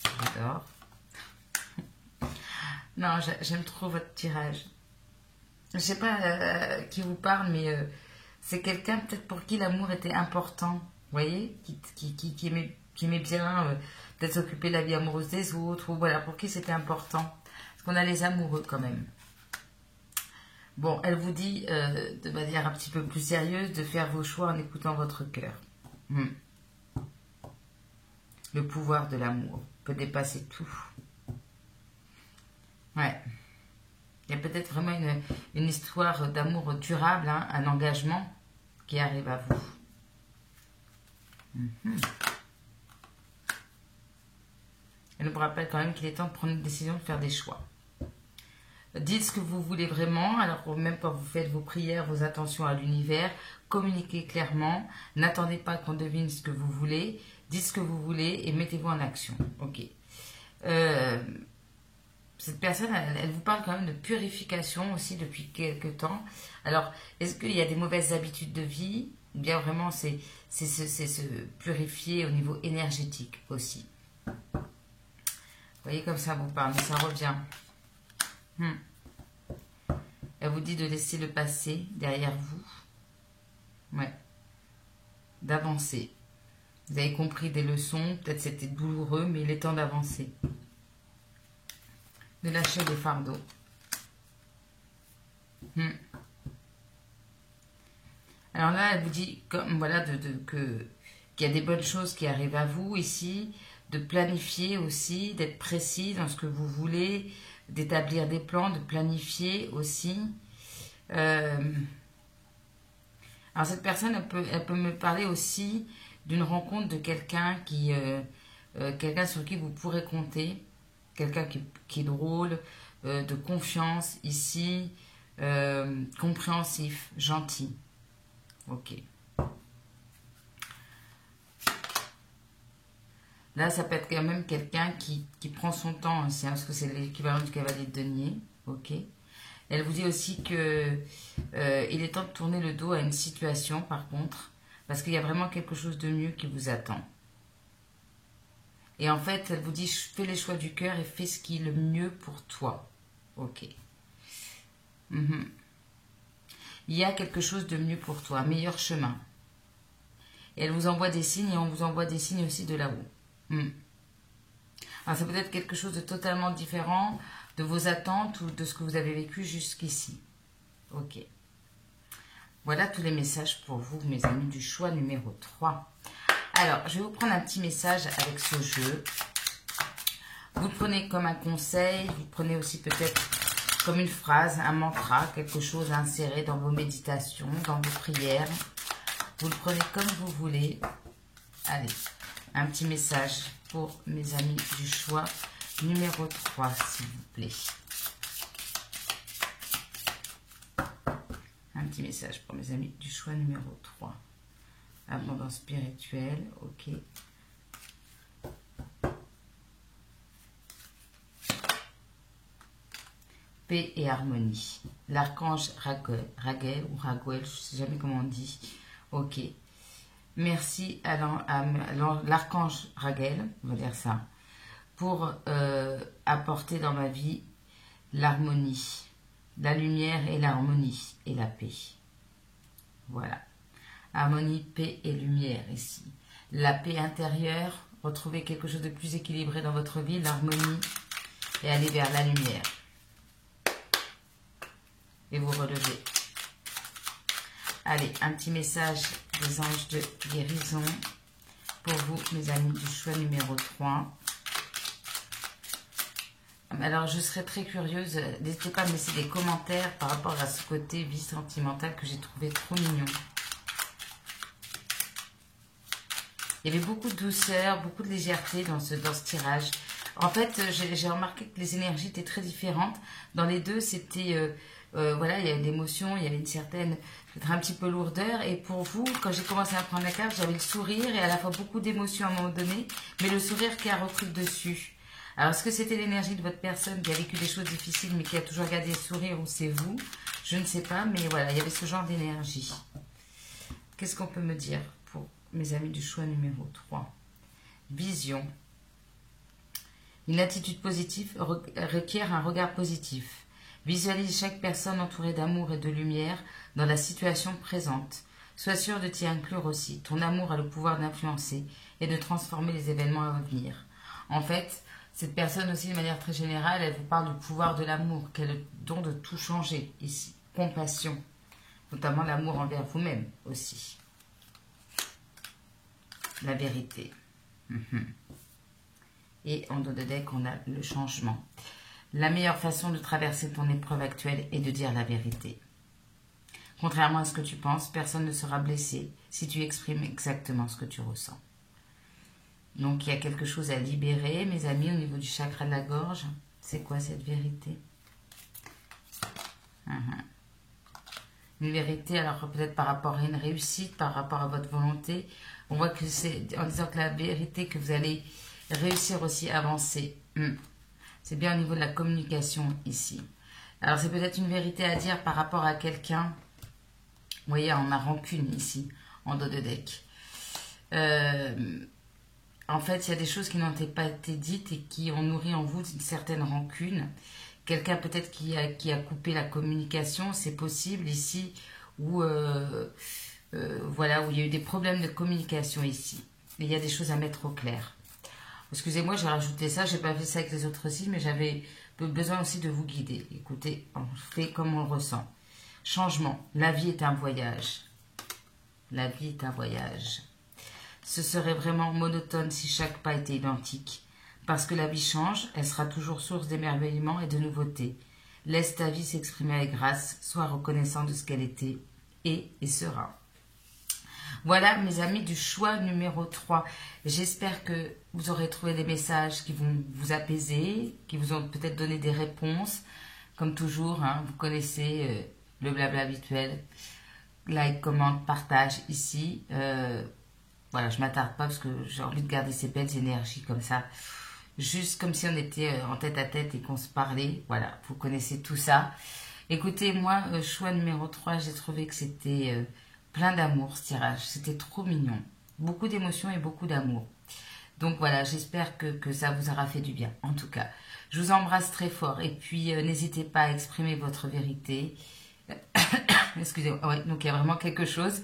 J'adore. Non, j'aime trop votre tirage. Je ne sais pas qui vous parle, mais c'est quelqu'un peut-être pour qui l'amour était important. Vous voyez, qui aimait bien peut-être s'occuper de la vie amoureuse des autres, ou voilà, pour qui c'était important. Parce qu'on a les amoureux quand même. Bon, elle vous dit de manière un petit peu plus sérieuse de faire vos choix en écoutant votre cœur. Le pouvoir de l'amour peut dépasser tout. Ouais. Il y a peut-être vraiment une histoire d'amour durable, hein, un engagement qui arrive à vous. Elle vous rappelle quand même qu'il est temps de prendre une décision, de faire des choix. Dites ce que vous voulez vraiment, alors même quand vous faites vos prières, vos attentions à l'univers, communiquez clairement, n'attendez pas qu'on devine ce que vous voulez, dites ce que vous voulez et mettez-vous en action. Ok. Cette personne, elle vous parle quand même de purification aussi depuis quelques temps. Alors, est-ce qu'il y a des mauvaises habitudes de vie? Ou bien vraiment c'est se purifier au niveau énergétique aussi. Vous voyez comme ça vous parle, mais ça revient. Elle vous dit de laisser le passé derrière vous. Ouais. D'avancer. Vous avez compris des leçons, peut-être c'était douloureux, mais il est temps d'avancer. De lâcher les fardeaux. Alors là, elle vous dit comme, voilà, qu'il y a des bonnes choses qui arrivent à vous ici, de planifier aussi, d'être précis dans ce que vous voulez, d'établir des plans, de planifier aussi. Alors cette personne, elle peut me parler aussi d'une rencontre de quelqu'un quelqu'un sur qui vous pourrez compter, quelqu'un qui est drôle, de confiance ici, compréhensif, gentil. Ok. Là, ça peut être quand même quelqu'un qui prend son temps, hein, parce que c'est l'équivalent du cavalier de denier. Ok. Elle vous dit aussi que il est temps de tourner le dos à une situation, par contre, parce qu'il y a vraiment quelque chose de mieux qui vous attend. Et en fait, elle vous dit, fais les choix du cœur et fais ce qui est le mieux pour toi. Ok. Il Il y a quelque chose de mieux pour toi, un meilleur chemin. Et elle vous envoie des signes et on vous envoie des signes aussi de là-haut. Alors c'est peut-être quelque chose de totalement différent de vos attentes ou de ce que vous avez vécu jusqu'ici. Ok. Voilà tous les messages pour vous, mes amis du choix numéro 3. Alors, je vais vous prendre un petit message avec ce jeu. Vous le prenez comme un conseil, vous le prenez aussi peut-être comme une phrase, un mantra, quelque chose à insérer dans vos méditations, dans vos prières. Vous le prenez comme vous voulez. Allez, un petit message pour mes amis du choix numéro 3, s'il vous plaît. Un petit message pour mes amis du choix numéro 3. Abondance spirituelle, ok. Paix et harmonie. L'archange Raguel ou Raguel, je ne sais jamais comment on dit. Ok. Merci à l'archange Raguel, on va dire ça, pour apporter dans ma vie l'harmonie, la lumière et l'harmonie et la paix. Voilà. Harmonie, paix et lumière ici. La paix intérieure, retrouver quelque chose de plus équilibré dans votre vie, l'harmonie et aller vers la lumière. Et vous relevez. Allez, un petit message des anges de guérison pour vous, mes amis du choix numéro 3. Alors, je serais très curieuse. N'hésitez pas à me laisser des commentaires par rapport à ce côté vie sentimentale que j'ai trouvé trop mignon. Il y avait beaucoup de douceur, beaucoup de légèreté dans ce tirage. En fait, j'ai remarqué que les énergies étaient très différentes. Dans les deux, c'était... voilà, il y avait de l'émotion, il y avait une certaine... peut-être un petit peu lourdeur. Et pour vous, quand j'ai commencé à prendre la carte, j'avais le sourire et à la fois beaucoup d'émotions à un moment donné, mais le sourire qui a repris le dessus. Alors, est-ce que c'était l'énergie de votre personne qui a vécu des choses difficiles, mais qui a toujours gardé le sourire, ou c'est vous? Je ne sais pas, mais voilà, il y avait ce genre d'énergie. Qu'est-ce qu'on peut me dire pour mes amis du choix numéro 3? Vision. Une attitude positive requiert un regard positif. Visualise chaque personne entourée d'amour et de lumière dans la situation présente. Sois sûr de t'y inclure aussi. Ton amour a le pouvoir d'influencer et de transformer les événements à venir. En fait, cette personne aussi, de manière très générale, elle vous parle du pouvoir de l'amour, qui a le don de tout changer ici. Compassion, notamment l'amour envers vous-même aussi. La vérité. Et en dos de deck, on a le changement. La meilleure façon de traverser ton épreuve actuelle est de dire la vérité. Contrairement à ce que tu penses, personne ne sera blessé si tu exprimes exactement ce que tu ressens. Donc, il y a quelque chose à libérer, mes amis, au niveau du chakra de la gorge. C'est quoi cette vérité? Une vérité, alors peut-être par rapport à une réussite, par rapport à votre volonté. On voit que c'est en disant que la vérité que vous allez réussir aussi à avancer. C'est bien au niveau de la communication ici. Alors, c'est peut-être une vérité à dire par rapport à quelqu'un. Vous voyez, on a rancune ici, en dos de deck. En fait, il y a des choses qui n'ont pas été dites et qui ont nourri en vous une certaine rancune. Quelqu'un peut-être qui a coupé la communication, c'est possible ici, où, voilà, où il y a eu des problèmes de communication ici. Et il y a des choses à mettre au clair. Excusez-moi, j'ai rajouté ça, j'ai pas fait ça avec les autres signes, mais j'avais besoin aussi de vous guider. Écoutez, on fait comme on le ressent. Changement, la vie est un voyage. La vie est un voyage. Ce serait vraiment monotone si chaque pas était identique. Parce que la vie change, elle sera toujours source d'émerveillement et de nouveautés. Laisse ta vie s'exprimer avec grâce, sois reconnaissant de ce qu'elle était et sera. Voilà mes amis du choix numéro 3. J'espère que vous aurez trouvé des messages qui vont vous apaiser, qui vous ont peut-être donné des réponses. Comme toujours, hein, vous connaissez le blabla habituel. Like, commente, partage ici. Voilà, je ne m'attarde pas parce que j'ai envie de garder ces belles énergies comme ça. Juste comme si on était en tête à tête et qu'on se parlait. Voilà, vous connaissez tout ça. Écoutez, moi, choix numéro 3, j'ai trouvé que c'était plein d'amour ce tirage. C'était trop mignon. Beaucoup d'émotions et beaucoup d'amour. Donc voilà, j'espère que ça vous aura fait du bien. En tout cas, je vous embrasse très fort. Et puis, n'hésitez pas à exprimer votre vérité. excusez-moi, ouais, donc il y a vraiment quelque chose.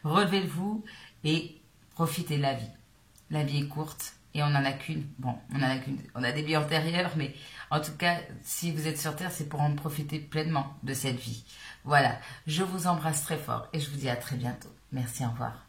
Relevez-vous et profitez de la vie. La vie est courte et on n'en a qu'une. Bon, on en a qu'une. On a des vies antérieures, mais en tout cas, si vous êtes sur Terre, c'est pour en profiter pleinement de cette vie. Voilà, je vous embrasse très fort et je vous dis à très bientôt. Merci, au revoir.